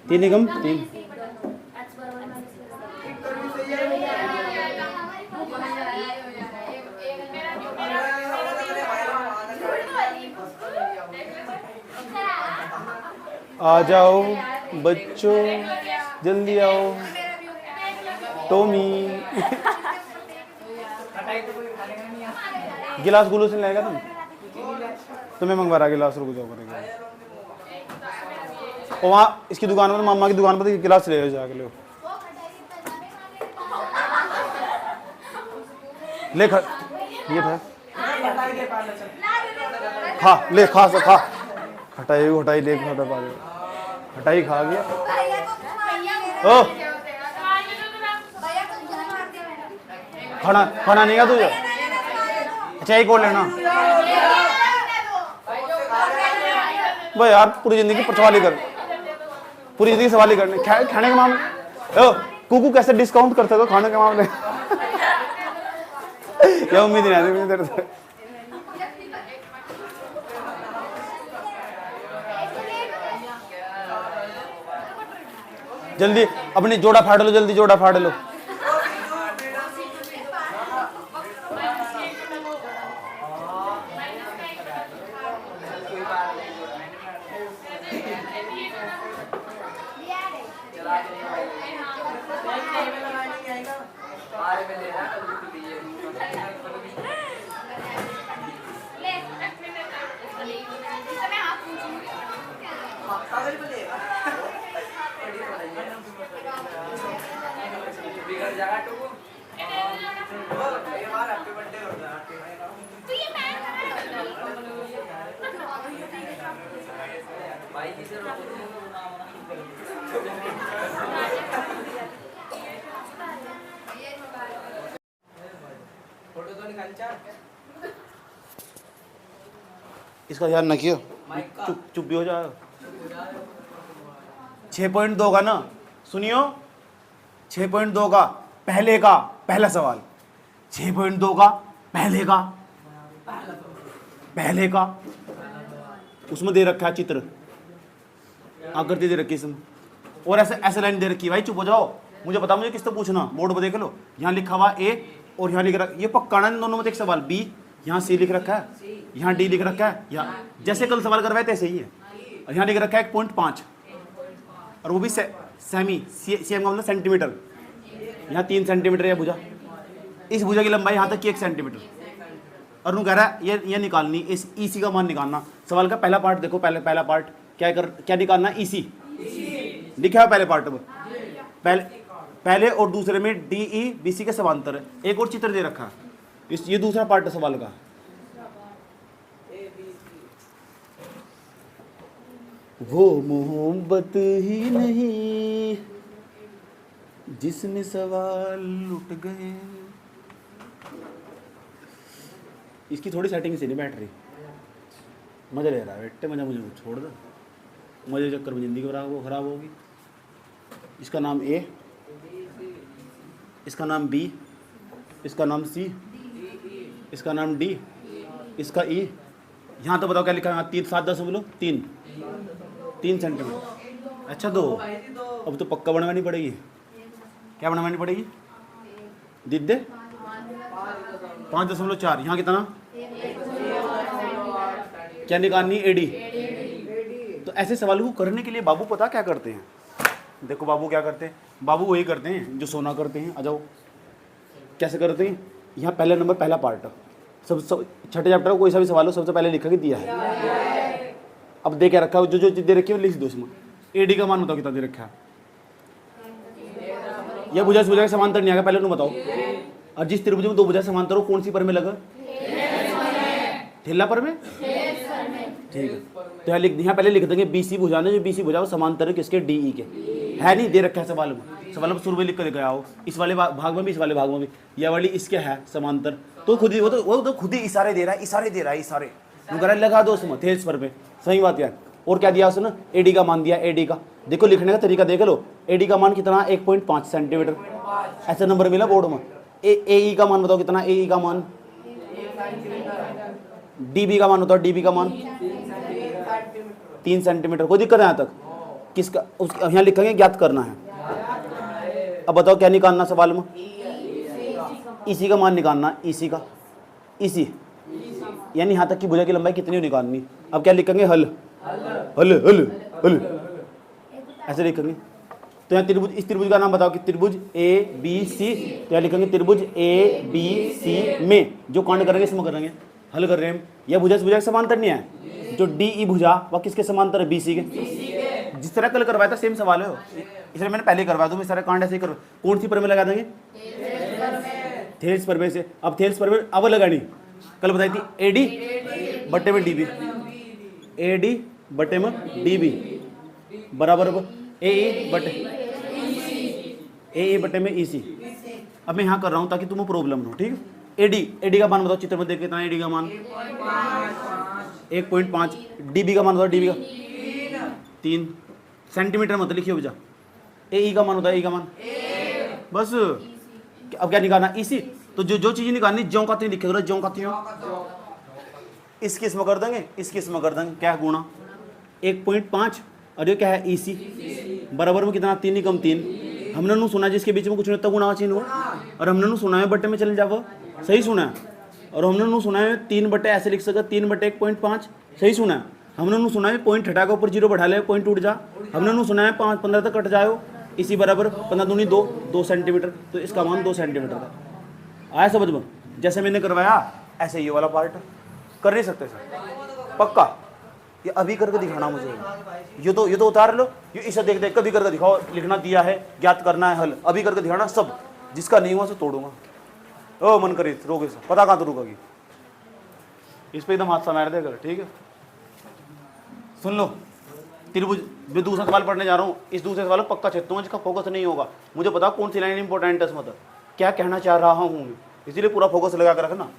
3 एकम 3। आ जाओ बच्चों, जल्दी आओ, टोमी। गिलास गुलूस नहीं लाएगा तुम, तुम्हें मंगवा रहा गिलास, रुक जाओ करेगा। और वहाँ इसकी दुकान पर, मामा की दुकान पर गिलास ले जाके लो, ले खा, ये था खा, ले खा सब खा, हटाई ले खा, हटाई खा गया। ओ खाना नहीं है तुझे? अच्छा एक और लेना भाई यार, पूरी जिंदगी सवाल ही कर, पूरी जिंदगी सवाल ही करने खाने के मामले। ओ कुकू कैसे डिस्काउंट करते हो खाने के मामले? क्या उम्मीद नहीं आती मुझे तेरे से। जल्दी अपनी जोड़ा फाड़ लो, जल्दी जोड़ा फाड़ लो। बिगड़ जाएगा टुकु। भाई किसे फोटो तो निकाल चार। इसका ध्यान रखियो, चुप चुप भी हो जाएगा। 6.2 का ना, सुनियो 6.2 का पहले का पहला सवाल, 6.2 का पहले का उसमें दे रखा है चित्र, आकृति दे रखी है इसमें, और ऐसे ऐसे लाइन दे रखी है। भाई चुप हो जाओ, मुझे पता, मुझे किससे पूछना, बोर्ड पर देख लो, यहाँ लिखा हुआ ए और यहाँ लिख रखा, ये पक्का ना इन दोनों में एक सवाल, बी यहाँ सी लिख रखा है, यहाँ डी लिख रखा है, यहाँ जैसे कल सवाल करवाए तैसे ही है, और यहाँ लिख रखा है 1.5 और वो भी सेमी, सीएम का मतलब सेंटीमीटर, यहाँ 3 सेंटीमीटर है भुजा, इस भुजा की लंबाई यहाँ तक की 1 सेंटीमीटर, और वो कह रहा है ये निकालनी, इस ईसी का मान निकालना। सवाल का पहला पार्ट देखो, पहला पार्ट क्या निकालना, ईसी लिखा है पहले पार्ट में, पहले और दूसरे में डीई बीसी के समांतर है। एक और चित्र दे रखा है, ये दूसरा पार्ट है सवाल का। वो मोहब्बत ही नहीं जिसमें सवाल उठ गए। इसकी थोड़ी सेटिंग से नहीं बैठ रही, मजा ले रहा है बेटे, मजा मुझे छोड़ दो, मजे चक्कर में जिंदगी खराब होगी। इसका नाम ए, इसका नाम बी, इसका नाम सी, इसका नाम डी, इसका ई। यहाँ तो बताओ क्या लिखा है, 3 सेंटीमीटर। अच्छा दो, अब तो पक्का बनवानी पड़ेगी। क्या बनवानी पड़ेगी दीदे? 5.4। यहाँ कितना क्या निकालनी, एडी। तो ऐसे सवाल को करने के लिए बाबू पता क्या करते हैं, देखो बाबू क्या करते हैं, बाबू वही करते हैं जो सोना करते हैं। आ जाओ, कैसे करते हैं, यहाँ पहला नंबर पहला पार्ट, सब छठे चैप्टर का कोई सा भी सवाल हो सबसे पहले लिखा के दिया है। अब दे क्या रखा है, जो दे रखी है लिख दो इसमें। एडी का मान बताओ कितना दे रखा है, यह भुजा से भुजा के समांतर नहीं आएगा, पहले उन्हें बताओ। और जिस त्रिभुज में 2 भुजा समांतर हो, कौन सी पर में लगा, ठेला पर में, ठीक है। तो यहाँ पहले लिख देंगे बीसी भुजा ने, जो बीसी भुजा वो समांतर है किसके, डीई के, है नहीं दे रखा है सवाल में शुरू में लिख कर गया हो, इस वाले भाग में भी, इस वाले भाग में भी, यह वाली इसके है समांतर, तो खुद ही वो तो खुद ही इशारे दे रहा है, इशारे लगा दो उसमें थेल्स पर में, सही बात यार। और क्या दिया उसने, एडी का मान दिया, एडी का देखो लिखने का तरीका देख लो, एडी का मान कितना, 1.5 सेंटीमीटर, ऐसा नंबर मिला बोर्ड में। एई का मान बताओ कितना, एई का मान, डीबी का मान बताओ, डीबी का मान 3 सेंटीमीटर। कोई दिक्कत है यहाँ तक, किसका यहाँ लिखेंगे ज्ञात करना है। अब बताओ क्या निकालना सवाल में, इसी का मान निकालना, इसी का, इसी यानी यहाँ तक की भुजा की लंबाई कितनी निकालनी। अब क्या लिखेंगे, हल हल हल हल ऐसे लिखेंगे। तो यहाँ त्रिभुज, इस त्रिभुज का नाम बताओ कि त्रिभुज ए बी सी, तो यहाँ लिखेंगे त्रिभुज ए बी सी में जो कांड करेंगे इसमें करेंगे, हल कर रहे हैं। यह भुजा से भुजा के समांतर नहीं है, जो डी ई भुजा वह किसके समांतर है, बी सी के। जिस तरह कल करवाया था सेम सवाल है, इसलिए मैंने पहले करवा दूँ, इस तरह कांड ऐसे ही करवा। कौन सी पर में लगा देंगे, थेल्स पर में से। अब थेल्स पर में अब लगानी, कल बताई थी एडी बट्टे में डीबी, एडी बट्टे में डीबी बराबर ए बट्टे में ईसी। अब मैं यहाँ कर रहा हूँ ताकि तुम्हें प्रॉब्लम हो, ठीक है। एडी का मान बताओ, चित्र में देख कितना, एडी का मान 1.5, डीबी का मान बताओ, डीबी का 3 सेंटीमीटर मतलब लिखिए भैया। ए का मान होता है, ए का मान बस। अब क्या निकालना, इसी तो जो चीज़ें निकालनी ज्यों का त्यों लिखे, ज्यों का त्यों, इसकी इसमें कर देंगे, इसकी इसमें कर देंगे, क्या है गुणा 1.5 और ये क्या है ईसी बराबर में कितना, 3 कम 3। हमने नू सुना जिसके बीच में कुछ नहीं होता गुणा चिन्ह हो, और हमने नू सुना है बट्टे में चले जाओ, सही सुना है। और हमने नू सुना है 3 बट्टे ऐसे लिख सके, 3 बट्टे 1.5, सही सुना है। हमने नू सुना है पॉइंट हटा के ऊपर 0 बढ़ा ले, पॉइंट उठ जा। हमने नू सुना है 5 15 तक कट जाओ, इसी बराबर 15 दूनी 2, 2 सेंटीमीटर, तो इसका मान 2 सेंटीमीटर है। आया समझ में? जैसे मैंने करवाया ऐसे ये वाला पार्ट कर नहीं सकते सर, पक्का। ये अभी करके दिखाना मुझे, ये तो उतार लो, ये इसे देख देख कभी करके दिखाओ, लिखना दिया है, ज्ञात करना है हल, अभी करके दिखाना सब, जिसका नहीं हुआ उसे तोड़ूंगा। ओ मन करी रोके से पता कहाँ तो रुकेगी, इस पे एकदम हादसा मार देगा, ठीक है। सुन लो त्रिभुज, मैं दूसरा सवाल पढ़ने जा रहा हूँ, इस दूसरे सवाल को पक्का चेकता हूँ, जिसका फोकस नहीं होगा, मुझे पता कौन सी लाइन इंपॉर्टेंट है, इसमें क्या कहना चाह रहा हूँ मैं, इसीलिए पूरा फोकस लगा कर रखना।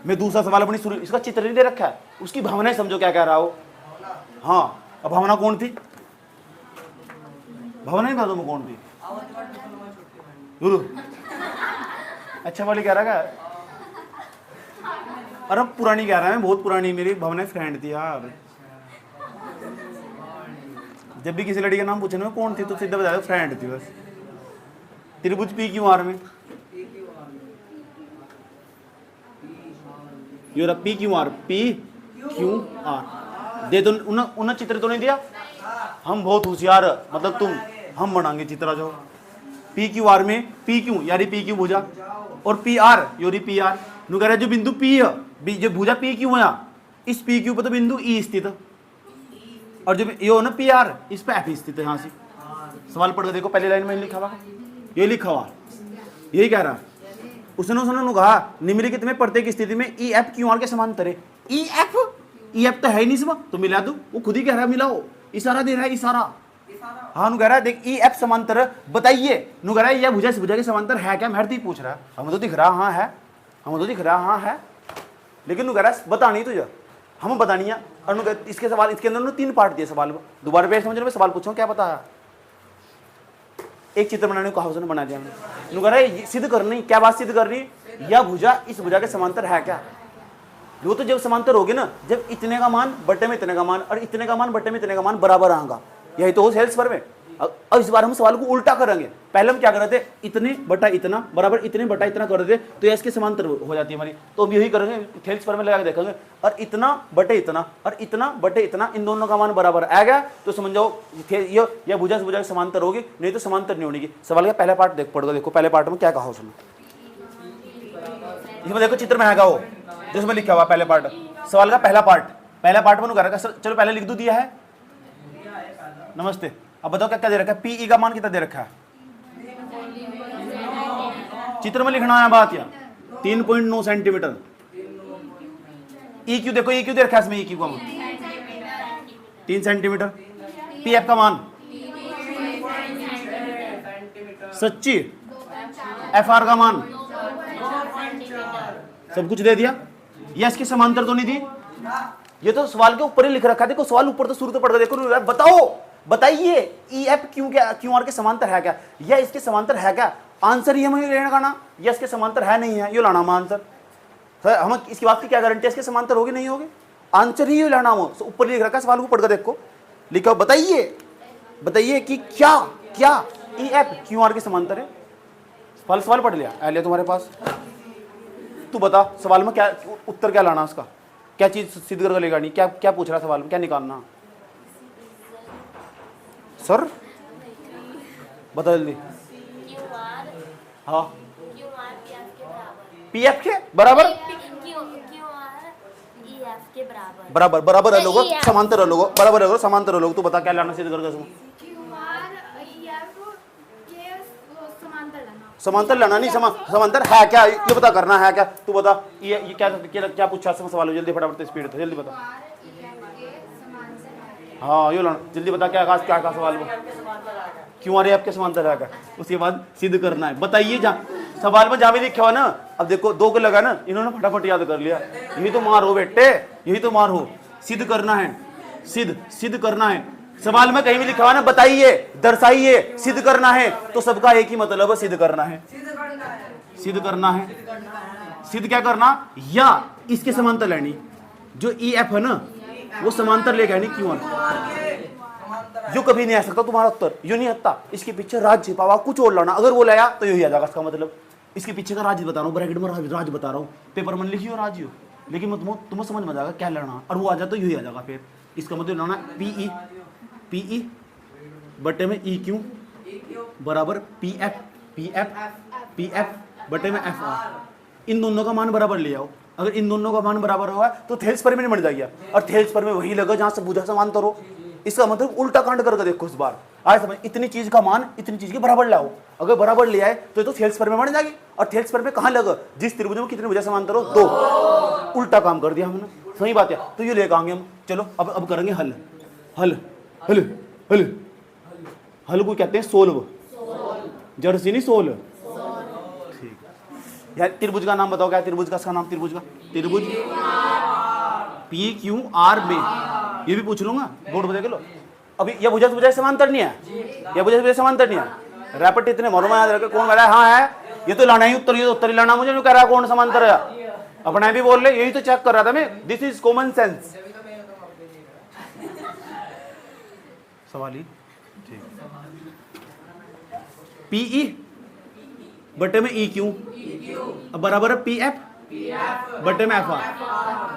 मैं दूसरा सवाल अपनी शुरू, इसका चित्र नहीं दे रखा है, उसकी भावनाएं समझो क्या कह रहा हो। हाँ, अब भावना कौन थी, भावना ही बता दो मैं कौन थी। गुरु अच्छा वाली कह रहा है, अरे पुरानी कह रहा है, बहुत पुरानी मेरी भावना फ्रेंड थी यार। जब भी किसी लड़की का नाम पूछने में कौन थी तो सीधा बता दो फ्रेंड थी बस। त्रिभुज पी क्यू आर में ये P Q R, P Q R दे दो, उन चित्र तो नहीं दिया, हम बहुत होशियार, मतलब तुम, हम बनाएंगे चित्र जो पी क्यू आर में, पी क्यू यानी पी क्यू भुजा, और पी आर योरी पी आर नु कह रहा है जो बिंदु पी है, जो भुजा पी क्यू है, इस पी क्यू पर तो बिंदु ई स्थित है, और जो ये हो ना पी आर, इस पे एफ स्थित है। यहाँ से सवाल पढ़ के देखो, पहली लाइन में लिखा हुआ, ये लिखा हुआ, यही कह रहा। उसने कहा निम्नलिखित में प्रत्येक स्थिति में ई एफ क्यू आर के समांतर है। ई एफ तो है ही नहीं इसमें, तो मिला दो, वो खुद ही कह रहा है मिलाओ, इशारा दे रहा है, इशारा। हाँ नु कह रहा है देख ई एफ समांतर बताइए, नु कह रहा है यह भुजा से भुजा के समांतर है क्या, मैं पूछ रहा है, हमें तो दिख रहा हाँ है, हमें तो दिख रहा हाँ है, लेकिन नु कह रहा है बता नहीं तुझे, हमें बतानी है। और इसके सवाल, इसके अंदर 3 पार्ट दिए सवाल में, दोबारा पेश समझ, मैं सवाल पूछूं क्या पता है, एक चित्र बनाने को कहा उसने बना दिया। नु कह रहा है सिद्ध करनी, क्या बात सिद्ध कर रही, यह भुजा इस भुजा के समांतर है क्या। वो तो जब समांतर होगी ना, जब इतने का मान बट्टे में इतने का मान और इतने का मान बट्टे में इतने का मान बराबर आएगा, यही तो हो सेल्स पर में। अब इस बार हम सवाल को उल्टा करेंगे, पहले हम क्या कर रहे थे, इतने बटा इतना बराबर इतने बटा इतना कर रहे थे, तो इसके समांतर हो जाती है हमारी, तो अब यही करेंगे, थेल्स पर में लगा के देखेंगे, और इतना बटे इतना और इतना बटे इतना, इन दोनों का मान बराबर आ गया तो समझ जाओ ये भुजा से भुजा समांतर होगी, नहीं तो समांतर नहीं होगी। सवाल का पहला पार्ट देख पढ़ो, देखो पहले पार्ट में क्या कहा उसने, इसमें देखो चित्र में आएगा वो जिसमें लिखा हुआ पहले पार्ट, सवाल का पहला पार्ट में करेगा। चलो पहले लिख दो, दिया है, नमस्ते। अब बताओ क्या क्या दे रखा है, पीई का मान कितना दे रखा है, चित्र में लिखना है बात, या 3.9 सेंटीमीटर। ई क्यू देखो, ई क्यू दे रखा है इसमें, ई क्यू का मान 3 सेंटीमीटर। पी एफ का मान सच्ची, एफ आर का मान सब कुछ दे दिया, या इसकी समांतर तो नहीं दी, ये तो सवाल के ऊपर ही लिख रखा है। देखो सवाल ऊपर तो शुरू तो पढ़ के देखो, बताओ बताइए ई एफ क्यू आर के समांतर है क्या, या इसके समांतर है क्या, आंसर ही हमें लेने का ना, या इसके समांतर है नहीं है, ये लाना हम आंसर। सर हम इसकी बात की क्या गारंटी है, इसके समांतर होगी नहीं होगी, आंसर ही लाना हो। ऊपर लिख रखा है, सवाल को पढ़ कर देखो, लिखा बताइए बताइए कि क्या क्या ई एफ क्यू आर के समांतर है। सवाल पढ़ लिया तुम्हारे पास, तू बता सवाल में क्या उत्तर, क्या लाना उसका, क्या चीज सिद्ध कर लेगा, नहीं क्या क्या पूछ रहा सवाल में, क्या निकालना। सर बता जल्दी। हाँ पी एफ के बराबर, बराबर बराबर है लोगों, समांतर है लोगों, बराबर है लोगों, समांतर है लोगों। तू बता क्या लाना सिद्ध करके उसमें, समांतर लाना नहीं, समांतर है क्या ये पता करना है क्या। तू बता ये क्या पूछा सवाल, जल्दी फटाफट स्पीड था, जल्दी बता। हाँ ये लाना, जल्दी बता क्या कहा सवाल में, क्यों आ रही है आपके समांतर है क्या, उसके बाद सिद्ध करना है। बताइए जहाँ सवाल में जहाँ भी लिखा हुआ ना, अब देखो 2 को लगा ना, इन्होंने फटाफट याद कर लिया, यही तो मार हो बेटे, यही तो मार हो। सिद्ध करना है, सिद्ध करना है। सवाल में कहीं भी लिखा हुआ ना, बताइए दर्शाइए, सिद्ध करना है, तो सबका एक ही मतलब है, सिद्ध करना है, सिद्ध करना है। सिद्ध क्या करना, या इसके समांतर लेनी, जो ई एफ है ना वो समांतर लेके आनी क्यू आर, जो कभी नहीं आ सकता तुम्हारा उत्तर, यू नहीं आता। इसके पीछे राज छिपावा कुछ और लाना, अगर वो लाया तो यही आ जाएगा इसका मतलब। इसके पीछे का राज बता रहा हूँ, ब्रैकेट में राज बता रहा हूँ, पेपर में लिखियो राज हो, लेकिन तुम्हें समझ में आ जाएगा क्या लाना, और वो आ जाए तो यही आ जाएगा। फिर इसका मतलब लाना पीई बट्टे में ई क्यू बराबर पी एफ बटे में एफ आर। इन दोनों का मान बराबर ले आओ। अगर इन दोनों का मान बराबर होगा तो थेल्स पर में बन जाएगा, और थेल्स पर में वही लगा जहां से भुजा समांतर हो। इसका मतलब उल्टा कांड करके देखो इस बार। आज समझ, इतनी चीज का मान इतनी चीज के बराबर लाओ। अगर बराबर ले आए तो ये तो थेल्स पर में बन जाएगी, और थेल्स पर में कहां लगा? जिस त्रिभुज में कितनी भुजा समांतर हो, 2। उल्टा काम कर दिया हमने, सही बात है। तो ये लेकर आएंगे हम। चलो अब करेंगे हल। हल हल हल हल को कहते हैं सोल्व, जड़ से नहीं सोल। ठीक यार, त्रिभुज का नाम बताओ, क्या त्रिभुज का? इसका नाम त्रिभुज का, त्रिभुज पी क्यू आर में, ये भी पूछ लूंगा, बोर्ड पर देख लो। अभी ये भुजा से भुजा समांतर नहीं है, ये भुजा से भुजा समांतर नहीं है। रैपिड इतने मालूम याद रखे कौन कह रहा है? हाँ है, ये तो लाना ही उत्तर, ये तो उत्तर ही लाना। मुझे नहीं कह रहा कौन समांतर है, अपना भी बोल रहे, यही तो चेक कर रहा था मैं। This is common sense. सवाल ही ठीक। पीई बटे में ई क्यू, अब बराबर है पी एफ बटे में एफ आर।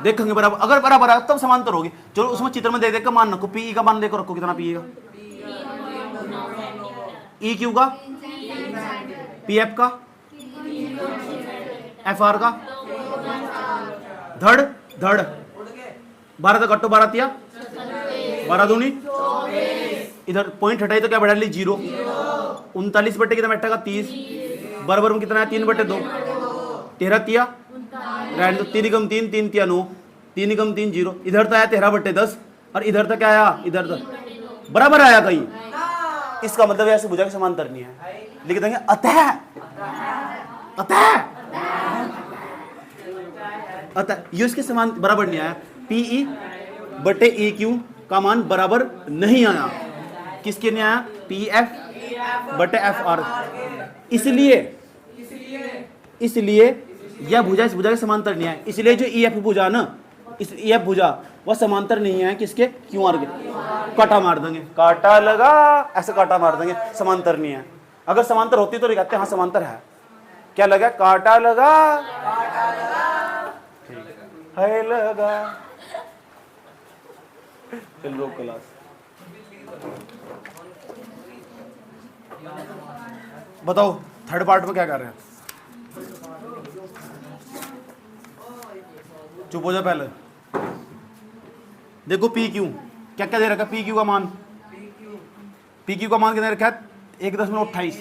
देखेंगे बराबर, अगर बराबर है तब समांतर होगी। चलो उसमें चित्र में देख के मान रखो, पीई का मान देखो, रखो कितना पीई का, ई क्यू का, पी एफ का, एफ आर का, धड़ धड़ 12 का कट्टो 12 तिया 12 दूनी, इधर पॉइंट हटाई तो क्या बढ़ा ली? 0। 39 बटे कितना बैठा का? 30। बराबर में कितना है? 3 बटे 2, 13 तिया, 3 कम 3, 3 तिया 9, 3 कम 3 0। इधर तो आया 13 बटे 10, और इधर तक क्या आया? इधर तक बराबर आया कहीं। इसका मतलब ऐसे भुजा के समांतर नहीं है। लिख देंगे अतः, अतः अतः ये उसके समान बराबर नहीं आया। पीई बटे ई क्यू का मान बराबर नहीं आया। किसके नहीं आया? पी एफ बटे एफ आर। इसलिए यह भुजा इस भुजा के समांतर नहीं है। इसलिए जो ई एफ भुजा ना, इस ई एफ भुजा वह समांतर नहीं है किसके? क्यू आर के। काटा मार देंगे, काटा लगा, ऐसे काटा मार देंगे, समांतर नहीं है। अगर समांतर होती तो कहते हैं हाँ समांतर है। क्या लगा? काटा लगा, है लगा। चलो क्लास बताओ, थर्ड पार्ट में क्या कर रहे हैं? चुप हो जाओ पहले। देखो पी क्यू क्या क्या दे रखा है? पी क्यू का मान, पी क्यू का मान कितना रखा है? 1.28।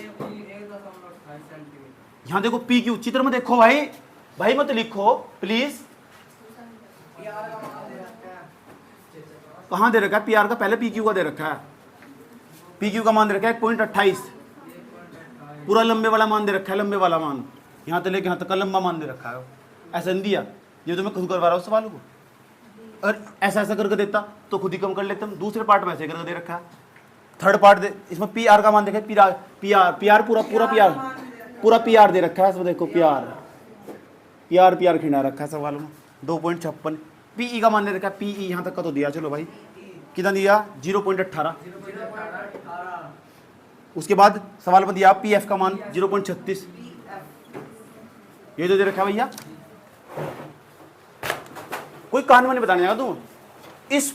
यहां देखो पी क्यू, चित्र में देखो भाई, भाई मत लिखो प्लीज। कहां दे रखा है? पी आर का पहले पी क्यू का दे रखा है। पी क्यू का मान दे रखा है 1.28, पूरा लंबे वाला मान दे रखा है, लंबे वाला मान यहां से लेके यहां तक का लंबा मान दे रखा है। ऐसा नहीं दिया, ये तो मैं खुद करवा रहा हूं सवाल को। अगर ऐसा ऐसा करके देता तो खुद ही कम कर लेते हम। दूसरे पार्ट में ऐसे करके दे रखा है। थर्ड पार्ट दे, इसमें पी आर का मान देखा, पी आर पूरा पी आर दे रखा है। इसमें देखो पी आर खिंडा रखा है सवाल में 2.56। पीई का मान दे रखा है, पीई यहाँ तक का तो दिया। चलो भाई कितना दिया? 0.18। उसके बाद सवाल में दिया पी एफ का मान 0.36। ये जो दे रखा है भैया, कोई कहानी नहीं बताने तुम। इस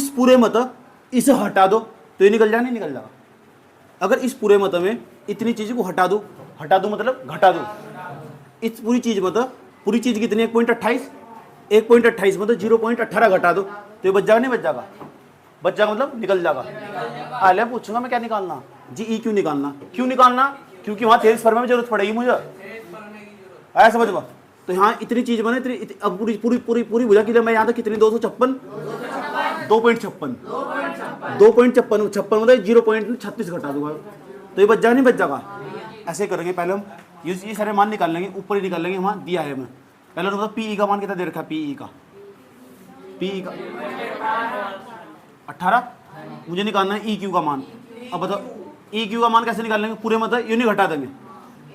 पूरे मत इसे हटा दो तो ये निकल जाए, नहीं निकल जाएगा। अगर इस पूरे मत में इतनी चीज को हटा दो मतलब घटा दो। इस पूरी चीज कितनी? 1.28। 1.28 मतलब 0.18 घटा दो तो ये बच जाएगा, नहीं बच जाएगा? बच जाएगा मतलब निकल जाएगा। आले पूछूंगा मैं क्या निकालना जी? ई क्यों निकालना? क्यों निकालना? क्योंकि वहां थेल्स फॉर्म में जरूरत पड़ेगी मुझे, आया समझ में? तो यहाँ इतनी चीज बने, अब पूरी पूरी पूरी पूरी भुजा की लंबाई यहाँ तक कितनी? 256, 2.56 मतलब 0.36 घटा दूंगा तो ये बच जाएगा, नहीं बच जाएगा? ऐसे करेंगे। पहले हम ये सारे मान निकाल लेंगे, ऊपर ही निकाल लेंगे, वहाँ दिया है हमें। पहले तो पीई का मान कितना दे रखा है? पीई का 18। मुझे निकालना है ई क्यू का मान। अब बताओ ई क्यू का मान कैसे निकाल लेंगे? पूरे मतलब यूं नहीं घटा देंगे,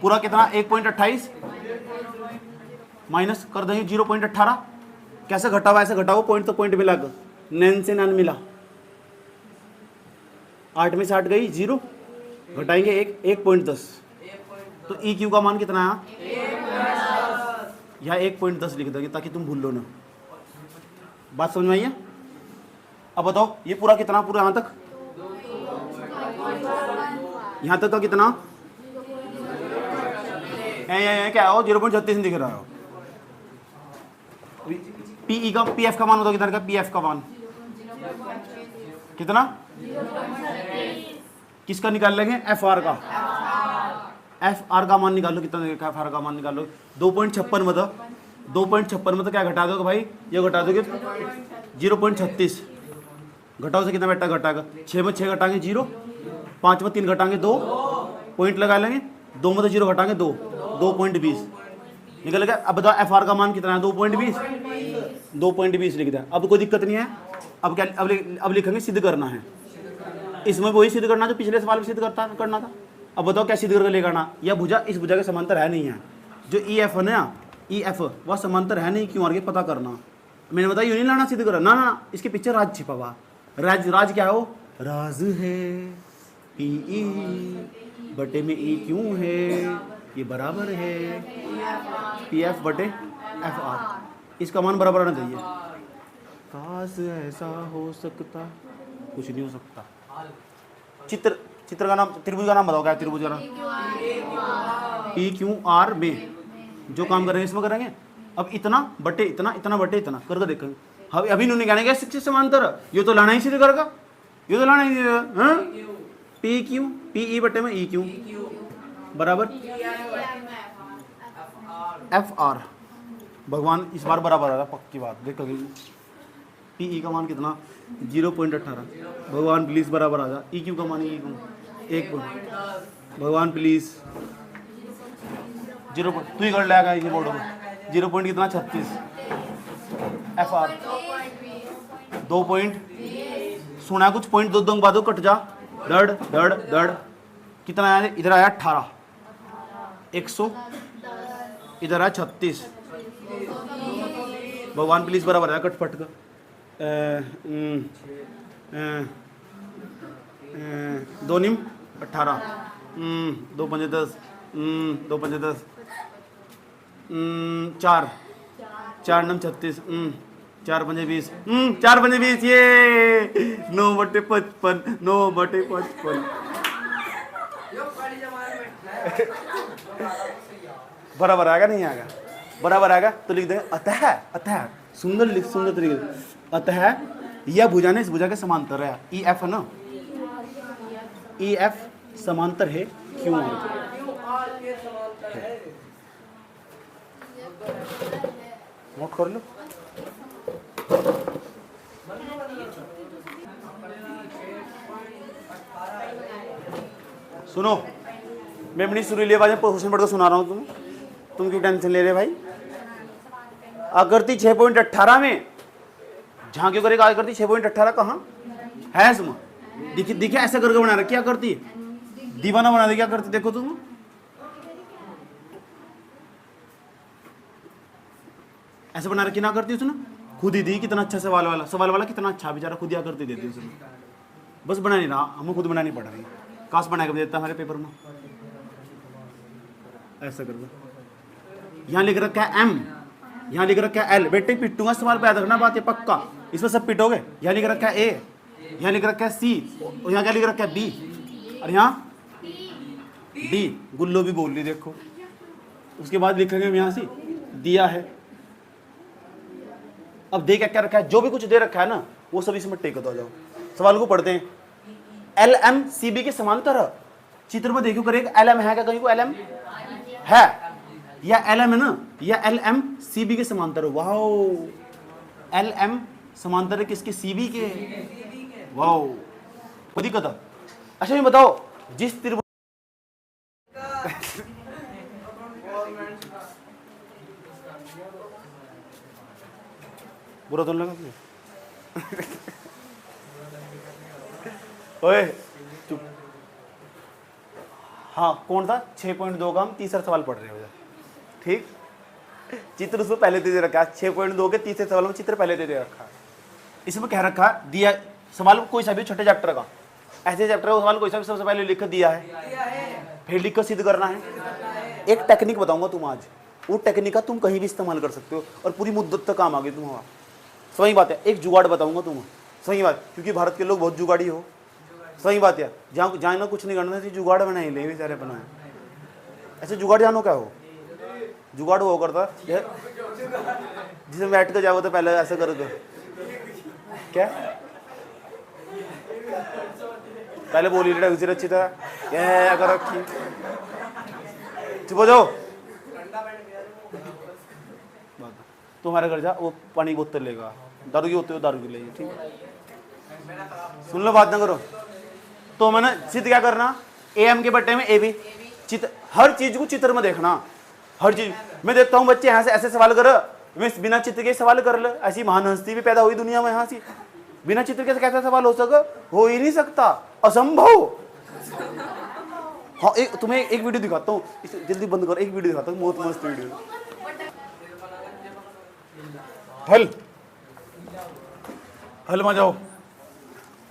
पूरा कितना? 1.28 माइनस कर देंगे 0.18। कैसे घटा हुआ? ऐसे घटा हुआ, पॉइंट तो पॉइंट मिला कर, 9 से 9 मिला, 8 में से 8 गई 0, घटाएंगे 1.10। तो ई क्यू का मान कितना है? यहाँ 1.10 लिख देंगे ताकि तुम भूल लो ना। बात समझ में आई है? अब बताओ ये पूरा कितना? पूरा यहाँ तक यहाँ तक का कितना क्या हो 0.36 दिख रहा हो। पीई का पीएफ का मान बताओ कितना का पीएफ का मान कितना किसका निकाल लेंगे एफ आर का। एफ आर का मान निकालो कितना एफ आर का मान निकालो 2.56 मतलब 2.56 मतलब क्या घटा दोगे भाई ये घटा दोगे 0.36 घटाओ से कितना बेटा घटाएगा 6 में 6 घटाएंगे 0 5 में 3 घटाएंगे 2 पॉइंट लगा लेंगे 2 में तो 0 घटाएंगे 2 2.20 निकल गया। अब बताओ एफ आर का मान कितना है 2.20 लिख दिया। अब कोई दिक्कत नहीं है। अब क्या अब लिखेंगे सिद्ध करना है। इसमें वही सिद्ध करना जो पिछले सवाल में सिद्ध करना था। अब बताओ क्या सिद्ध करके लेकर आना। यह भुजा इस भुजा के समांतर है नहीं है। जो ई एफ है ना ई एफ वह समांतर है नहीं क्यों आगे पता करना। मैंने बताया यूं नहीं लाना सिद्ध करना ना इसके पीछे राज छिपा हुआ। राज क्या हो राज है पीई बटे में ई क्यों है ये बराबर है पी एफ बटे एफ आर। इसका मान बराबर आना चाहिए। काश ऐसा हो सकता कुछ नहीं हो सकता। चित्र का नाम त्रिभुज का नाम बताओ क्या त्रिभुज का नाम पी क्यू आर में जो काम करेंगे इसमें करेंगे। अब इतना बटे इतना इतना बटे इतना करके देखेंगे। अभी इन्होंने कहने क्या शिक्षित समांतर ये तो लाना ही सिद्ध करेगा ये तो लाना ही पी क्यू पी ई बटे में ई क्यू बराबर एफ आर। भगवान इस बार बराबर आ रहा पक्की बात देखो पी ई का मान कितना 0.18 भगवान प्लीज बराबर आ जा। ई क्यू का मान ई क्यू 1 भगवान प्लीज 0 तू ही कर लेगा इसी बोर्ड को 0 पॉइंट कितना 36 एफ आर 2 पॉइंट सुना कुछ पॉइंट 2 बाद कट जा दड़ दड़ दड़ कितना आया इधर आया 18 100 इधर आया 36 भगवान प्लीज बराबर आया कट पट का 2 निम 18 2 पंजे 10 2 पंजे 10 4 नम 36 4 पंजे 20 4 पंजे 20 ये 9 बटे 55 9 बटे 55 बराबर आएगा नहीं आएगा बराबर आएगा तो लिख देंगे अतः सुंदर तरीके अतः यह भुजा ने इस भुजा के समांतर है। ई एफ है ना ई एफ समांतर है क्यों नोट कर लो। सुनो मैं अपनी सुरीली आवाज में क्वेश्चन पढ़कर सुना रहा हूं तुम क्यों टेंशन ले रहे भाई। आकृति 6.18 में जहां क्यों करेगा आकृति 6.18 कहाँ है इसमें देखिए ऐसा करके बना रखी आकृति दीवाना बना देगी आकृति देखो तुम ऐसे बना रखी ना करती उसने खुद ही दी कितना अच्छा सवाल वाला कितना अच्छा बेचारा खुद ही आकृति देती उसने बस बना नहीं रहा हमें खुद बनानी पड़ रही काश बना के देता हमारे पेपर में ऐसा कर दो। यहाँ लिख रखा है एम यहाँ लिख रखा है एल बेटे पिटूंगा सवाल पे याद रखना बात है पक्का इसमें सब पिटोगे। यहाँ लिख रखा है ए यहाँ लिख रखा है सी और यहाँ क्या लिख रखा है बी और यहाँ डी गुल्लो भी बोल रही देखो। उसके बाद लिखेंगे यहाँ से दिया है। अब दे क्या रखा है जो भी कुछ दे रखा है ना वो सब इसमें टेक हो जाओ। सवाल को पढ़ते हैं एल एम सी बी के समांतर चित्र में देखो करेगा एल एम है क्या कहीं को एल एम है या एल एम है ना या एल एम सी बी के समांतर वाओ एल एम समांतर है किसके सी बी के वाओ कोई दिक्कत है। अच्छा ये बताओ जिस त्रिभुज बुरा तो लगा ओए चुप। हाँ कौन था 6.2 का हम तीसरा सवाल पढ़ रहे हो ठीक चित्र उसमें पहले दे रखा है 6.2 के तीसरे सवाल में चित्र पहले दे रखा है। इसमें कह रखा है दिया सवाल कोई सा भी छोटे चैप्टर का ऐसे चैप्टर का सवाल कोई सा भी सबसे पहले लिख दिया है फिर लिख कर सिद्ध करना है। एक टेक्निक बताऊंगा तुम आज वो टेक्निक का तुम कहीं भी इस्तेमाल कर सकते हो और पूरी मुद्दत तक काम आ गई तुम्हारा। सही बात है एक जुगाड़ बताऊंगा तुम सही बात क्योंकि भारत के लोग बहुत जुगाड़ी हो सही बात है, जहाँ जहाँ ना कुछ नहीं करना था जुगाड़ बनाए ले बेचारे बनाए। ऐसे जुगाड़ जानो क्या हो, जुगाड़ वो करता जिसे बैठ कर जाओ तो पहले ऐसे कर क्या पहले बोली ढंग अच्छी तरह ये कर रखी, चुप हो जाओ। तुम्हारे घर जा वो पानी की बोतल लेगा, दारू की होती हो दारू की लेगी, ठीक है। सुन लो, बात ना करो। तो मैंने चित्र क्या करना, ए एम के बट्टे में ए बी, चित्र हर चीज को चित्र में देखना, हर चीज। मैं देखता हूँ बच्चे यहाँ से ऐसे सवाल कर, मैं बिना चित्र के सवाल कर ले, ऐसी महान हस्ती भी पैदा हुई दुनिया में यहाँ से, बिना चित्र के कैसा सवाल हो सके, हो ही नहीं सकता, असंभव। हाँ तुम्हें एक वीडियो दिखाता हूँ, जल्दी बंद करो, एक वीडियो दिखाता हूँ, बहुत मस्त वीडियो। हल हल में जाओ,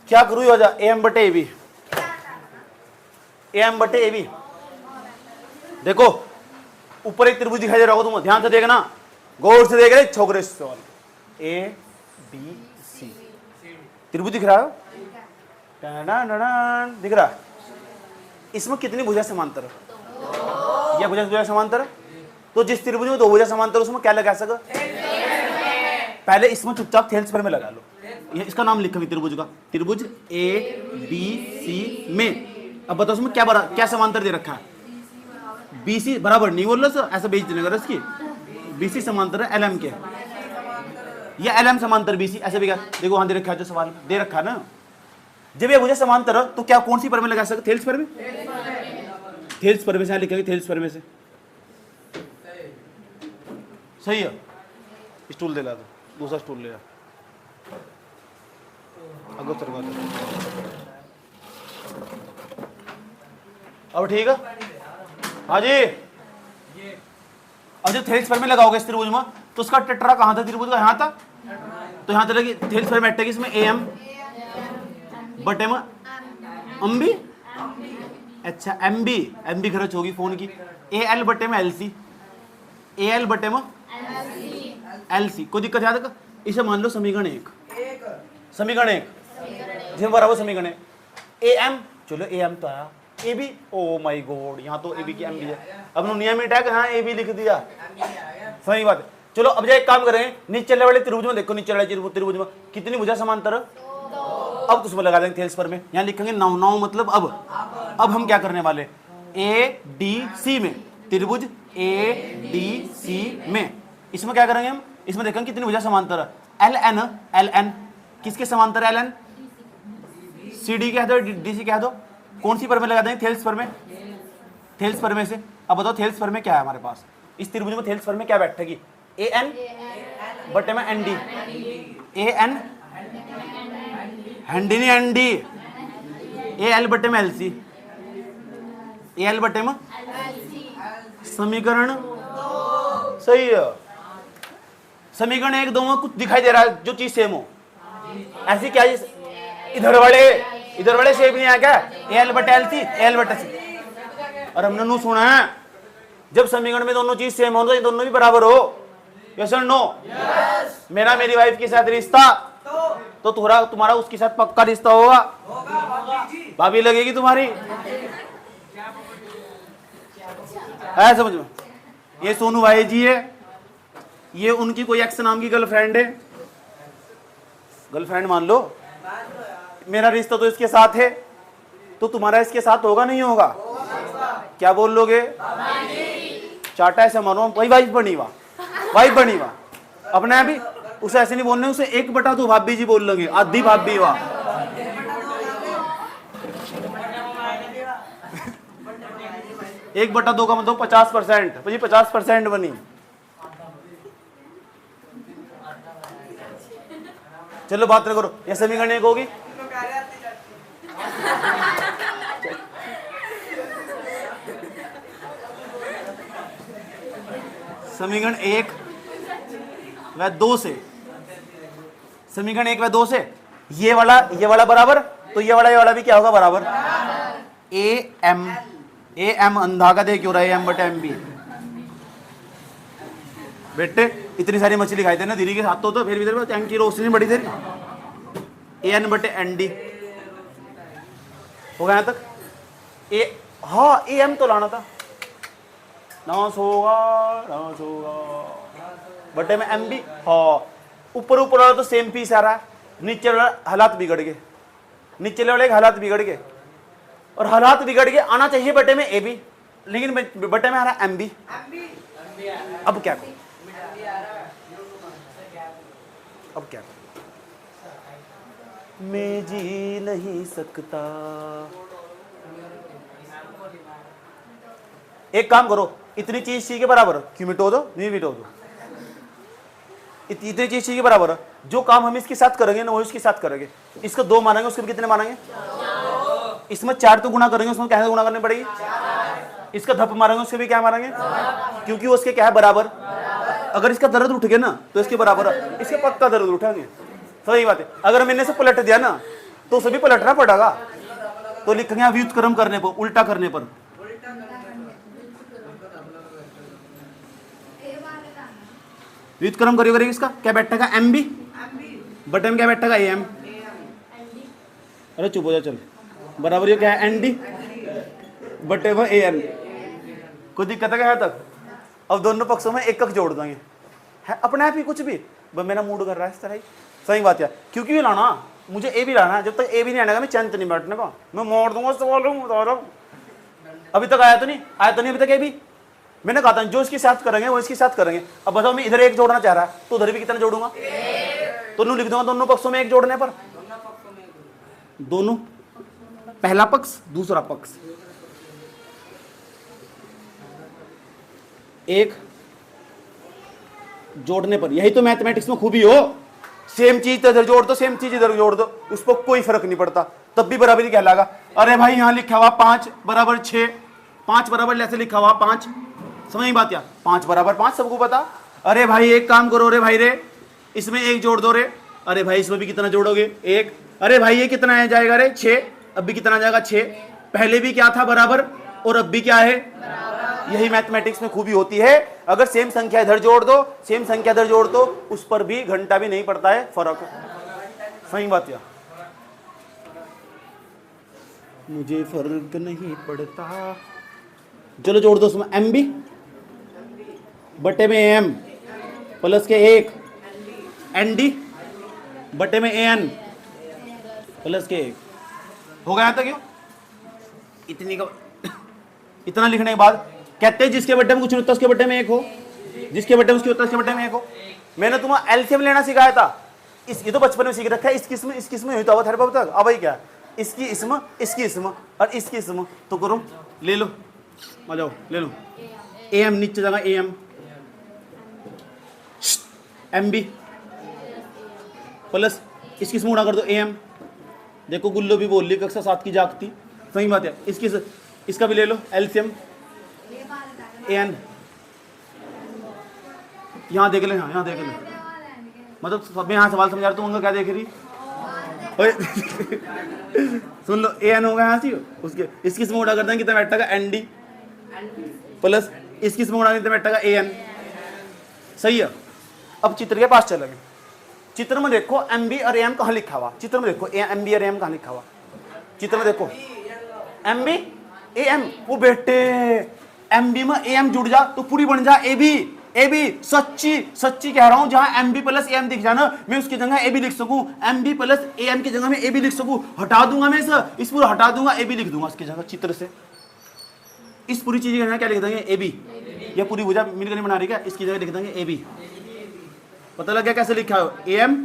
क्या करूँ हो जा, ए एम बटे ए बी, ए एम बटे ए बी। देखो ऊपर एक त्रिभुज दिखाई दे रहा होगा, तुम ध्यान से देखना, गौर से देख रहे छोकरे सवाल, ए बी सी त्रिभुज दिख रहा है, दिख रहा है। इसमें कितनी भुजा समांतर है, यह भुजा समांतर है, तो जिस त्रिभुज में दो भुजा समांतर उसमें क्या लगा सके, पहले इसमें चुपचाप थेल्स पर में लगा लो, ये इसका नाम लिखा हुआ त्रिभुज का, त्रिभुज ए बी सी में। अब बताओ उसमें क्या समांतर दे रखा है, बी सी बराबर नहीं बोल रहा सर, ऐसा बेच देने का इसकी, बी सी समांतर है एल एम के, या एल एम समांतर बी सी, ऐसे भी क्या देखो वहां दे रखा है, जो सवाल दे रखा है ना। जब ये मुझे समांतर तो क्या कौन सी पर में लगा सकते, थेल्स पर में, थेल्स पर में से लिखेंगे, थेल्स पर में से सही है। स्टूल दे ला दो, दूसरा स्टूल ले आ, अगो सरका दो। अब ठीक है, हाँ जी। अब जब थेल्स पर में लगाओगे इस त्रिभुज में, तो उसका टटरा कहाँ था त्रिभुज का, यहाँ था, तो यहाँ तक थेल्स पर में अटैक, इसमें ए एम बटे में एम बी, अच्छा एम बी खर्च होगी फोन की, ए एल बटे में एल सी, ए एल बटे में एल सी। कोई दिक्कत याद है, इसे मान लो समीकरण एक, समीकरण एक जिसमें बराबर समीकरण है, ए एम, चलो ए एम तो आया, A B, oh my god यहाँ तो ए बी की एम बी है, अब नियमित है कि हाँ ए बी लिख दिया, सही बात है। चलो अब जो एक काम करें, नीचे वाले त्रिभुज में देखो, नीचे वाले त्रिभुज में कितनी भुजा समांतर है, अब तो उसमें लगा देंगे थेल्स पर में, यहाँ लिखेंगे 9 9 मतलब अब हम क्या करने वाले, ए डी सी में, त्रिभुज ए डी सी में, इसमें क्या करेंगे हम, इसमें देखेंगे कितनी भुजा समांतर है, एल एन किसके समांतर है, एल एन सी डी कह दो, डी सी कह दो, कौन सी पर में लगा देंगे, थेल्स पर में, थेल्स पर में से। अब बताओ थेल्स पर में क्या है हमारे पास, इस त्रिभुज में थेल्स पर में क्या बैठेगी, ए एन बटे में N D, A N handy नहीं एन डी, ए एल बटे में एल सी, ए एल बटे में समीकरण सही है। समीकरण 1 2 में कुछ दिखाई दे रहा है जो चीज सेम हो, ऐसी क्या इधर वाले सेम नहीं आया क्या, ए एल बटे एल सी, ए एल बटे सी। और हमने नो सुना है, जब समीकरण में दोनों चीज सेम हो तो ये दोनों भी बराबर हो, यस और नो, मेरा मेरी वाइफ के साथ रिश्ता, तो तुम्हारा उसके साथ पक्का रिश्ता होगा, भाभी लगेगी तुम्हारी, है समझ में। ये सोनू भाई जी है, ये उनकी कोई एक्स नाम की गर्लफ्रेंड है, गर्लफ्रेंड मान लो, मेरा रिश्ता तो इसके साथ है, तो तुम्हारा इसके साथ होगा नहीं होगा, क्या बोल लोगे, चाटा ऐसे मानो, वही वाइफ बनी वाह, अपने अभी उसे ऐसे नहीं बोलने, उसे 1/2 भाभी जी बोल लेंगे, आधी भाभी वाह। 1/2 का मतलब 50%, 50% बनी। चलो बात न करो, ये समीकरण 1 होगी, समीकरण 1 व 2 से, समीकरण 1 व 2 से ये वाला बराबर, तो ये वाला भी क्या होगा बराबर, ए एम अंधा का दे क्यों रहा है, एम बटे एम बी। बेटे इतनी सारी मछली खाई थे ना दीदी के साथ, तो फिर भी टैंक की रोशनी बड़ी थी, ए एन बटे एन डी, हो गया यहाँ तक? ए, हाँ ए एम तो लाना था, नाश होगा बटे में एम बी। हाँ ऊपर ऊपर वाला तो सेम पीस आ रहा है, नीचे वाला हालात बिगड़ गए, नीचे वाले हालात बिगड़ गए, और हालात बिगड़ गए आना चाहिए बटे में ए बी, लेकिन बटे में आ रहा एम बी। अब क्या करूं, अब क्या करूं? मैं जी नहीं सकता। एक काम करो, इतनी चीज सी के बराबर क्यों मिटो दो, नहीं मिटो दो, इतनी चीज सी के बराबर जो काम हम इसके साथ करेंगे ना वो इसके साथ करेंगे। इसको 2 मानेंगे, उसके भी कितने मानेंगे? इसमें 4 तो गुना करेंगे, उसमें क्या गुना करनी पड़ेगी? इसका धप मारेंगे, उसके भी क्या मारेंगे? क्योंकि उसके क्या है बराबर। अगर इसका दर्द उठ गया ना तो इसके बराबर इसके पक्का दर्द उठाएंगे। सही बात है। अगर मैंने से पलट दिया ना तो सभी पलटना पड़ेगा, तो लिखेंगे व्युत्क्रम करने पर, उल्टा करने पर। व्युत्क्रम करेंगे, इसका क्या बैठेगा? एम बी बटे में क्या बैठेगा? A M. अरे चुप हो जा चल, बराबर ये क्या है? एन डी बटे में ए एन। कोई दिक्कत है क्या यहाँ तक? अब दोनों पक्षों में एक जोड़ देंगे, है अपने आप ही कुछ भी। मेरा मूड कर रहा है इस तरह ही। सही बात है, क्योंकि भी लाना मुझे ए भी लाना है, जब तक ए भी नहीं आएगा मैं चैन तो नहीं बैठने का, मैं मोड़ दूंगा सवाल बता रहा हूँ। अभी तक आया तो नहीं अभी तक ए भी। मैंने कहा था जो इसके साथ करेंगे वो इसके साथ करेंगे। अब बताओ मैं इधर एक जोड़ना चाह रहा है तो उधर भी कितना जोड़ूंगा? दोनों लिख दूंगा, दोनों पक्षों में एक जोड़ने पर, दोनों पहला पक्ष दूसरा पक्ष एक जोड़ने पर। यही तो मैथमेटिक्स में खूबी हो, सेम चीज इधर जोड़ दो, सेम चीज इधर जोड़ दो, उस पर कोई फर्क नहीं पड़ता, तब भी बराबरी कहलागा। अरे भाई यहाँ लिखा हुआ 5 बराबर 6, 5 बराबर ऐसे लिखा हुआ 5, समझ बात या 5 बराबर 5 सबको पता। अरे भाई एक काम करो रे भाई रे, इसमें एक जोड़ दो रे। अरे भाई इसमें भी कितना जोड़ोगे? 1। अरे भाई ये कितना है जाएगा रे? 6। अब भी कितना जाएगा? 6। पहले भी क्या था? बराबर, और अब भी क्या है? यही मैथमेटिक्स में खूबी होती है। अगर सेम संख्या इधर जोड़ दो, सेम संख्या इधर जोड़ दो, उस पर भी घंटा भी नहीं पड़ता है फर्क। सही बात या? मुझे फर्क नहीं पड़ता। चलो जोड़ दो, उसमें एम बी बटे में एम प्लस के 1 एन डी बटे में ए एन प्लस के 1 हो गया था। क्यों इतनी का इतना लिखने के बाद कहते हैं जिसके बटे में कुछ नहीं होता उसके बटे में 1 हो, जिसके बटे में उसके होता उसके बटे में 1 हो। मैंने तुम्हें एलसीएम लेना सिखाया था, ये तो बचपन में सीख रखा है। इस किस्म होता हुआ था तक। अब भाई क्या, इसकी इसम और इसकी इसम तो करो, ले लो, आ जाओ ले लो। ए एम नीचे जाएगा, A M M B plus इसकी इसम उड़ा कर दो ए एम। देखो गुल्लो भी बोल ली कक्षा 7 की जागती। सही बात है। इसका भी ले लो एलसीएम ए एन। यहाँ देख ले, यहाँ देख ले, मतलब सब यहाँ सवाल समझा रहा, तुम क्या देख रही? सुन लो, ए एन होगा यहाँ से, उसके इसकी इसमें उड़ा कर देंगे कितना बैठेगा? एन डी प्लस इसकी इसमें उड़ा कितना बैठेगा? A N. सही है। अब चित्र के पास चलेंगे। चित्र में देखो एम बी और एम कहाँ लिखा हुआ? चित्र में देखो एम बी और एम कहाँ लिखा हुआ? चित्र में देखो एम बी ए एम। वो बेटे एम बी में ए एम जुड़ जा तो पूरी बन जा ए बी। ए बी सच्ची कह रहा हूं, जहां M B plus A M दिख जाना मैं उसकी जगह ए बी लिख सकूं। M B plus A M की जगह में ए बी लिख सकूं। हटा दूंगा मैं इस पूरा हटा दूंगा, ए बी लिख दूंगा उसकी जगह चित्र से। इस पूरी चीज की जगह क्या लिख देंगे? A B. यह पूरी भुजा मिलकर नहीं बना रही क्या? इसकी जगह लिख देंगे ए बी। पता लग गया कैसे लिखा है? ए एम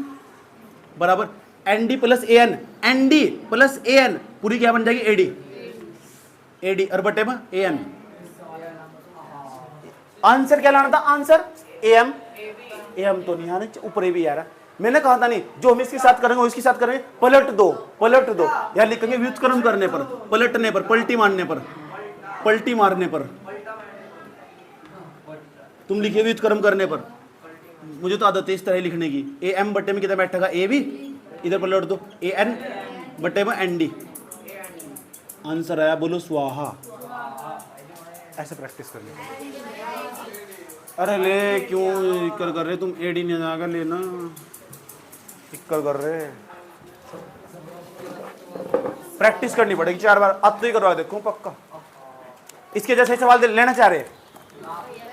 बराबर N D plus A N, N D plus A N पूरी क्या बन जाएगी? A D. ए डी और बटे में ए एन। आंसर क्या लाना था? Answer A M. A M तो नहीं आना, ऊपर ए भी आ रहा। मैंने कहा था नहीं, जो हम इसके साथ करेंगे वो इसके साथ करेंगे। पलट दो यार लिखेंगे व्युत्क्रम करने पर, पलटने पर, पलटी मारने पर, पलटी मारने पर। तुम लिखे व्युत्क्रम करने पर। मुझे तो आदत है इस तरह लिखने की। ए एम बटे में कितना बैठेगा? A B. इधर पलट दो, ए एन बटे में एन डी। आंसर आया, बोलो स्वाहा। ऐसे प्रैक्टिस कर लो। अरे ले क्यों इक्कल कर रहे तुम? एडी नहीं जाएगा लेना, इक्कल कर रहे। प्रैक्टिस करनी पड़ेगी 4 बार। अब तो ही करवा देखूं पक्का। इसके जैसे सवाल लेना चाह रहे,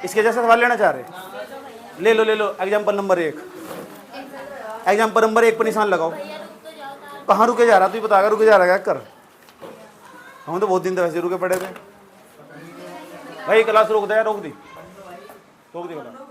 इसके जैसे सवाल लेना चाह रहे, ले लो ले लो। एग्जाम्पल नंबर 1, एग्जाम्पल नंबर 1 पर निशान लगाओ। कहाँ रुके जा रहा तू बता, रुके जा रहा क्या कर। हम तो बहुत दिन तक वैसे रुके पड़े थे भाई। क्लास रोक दे, रोक दी क्लास।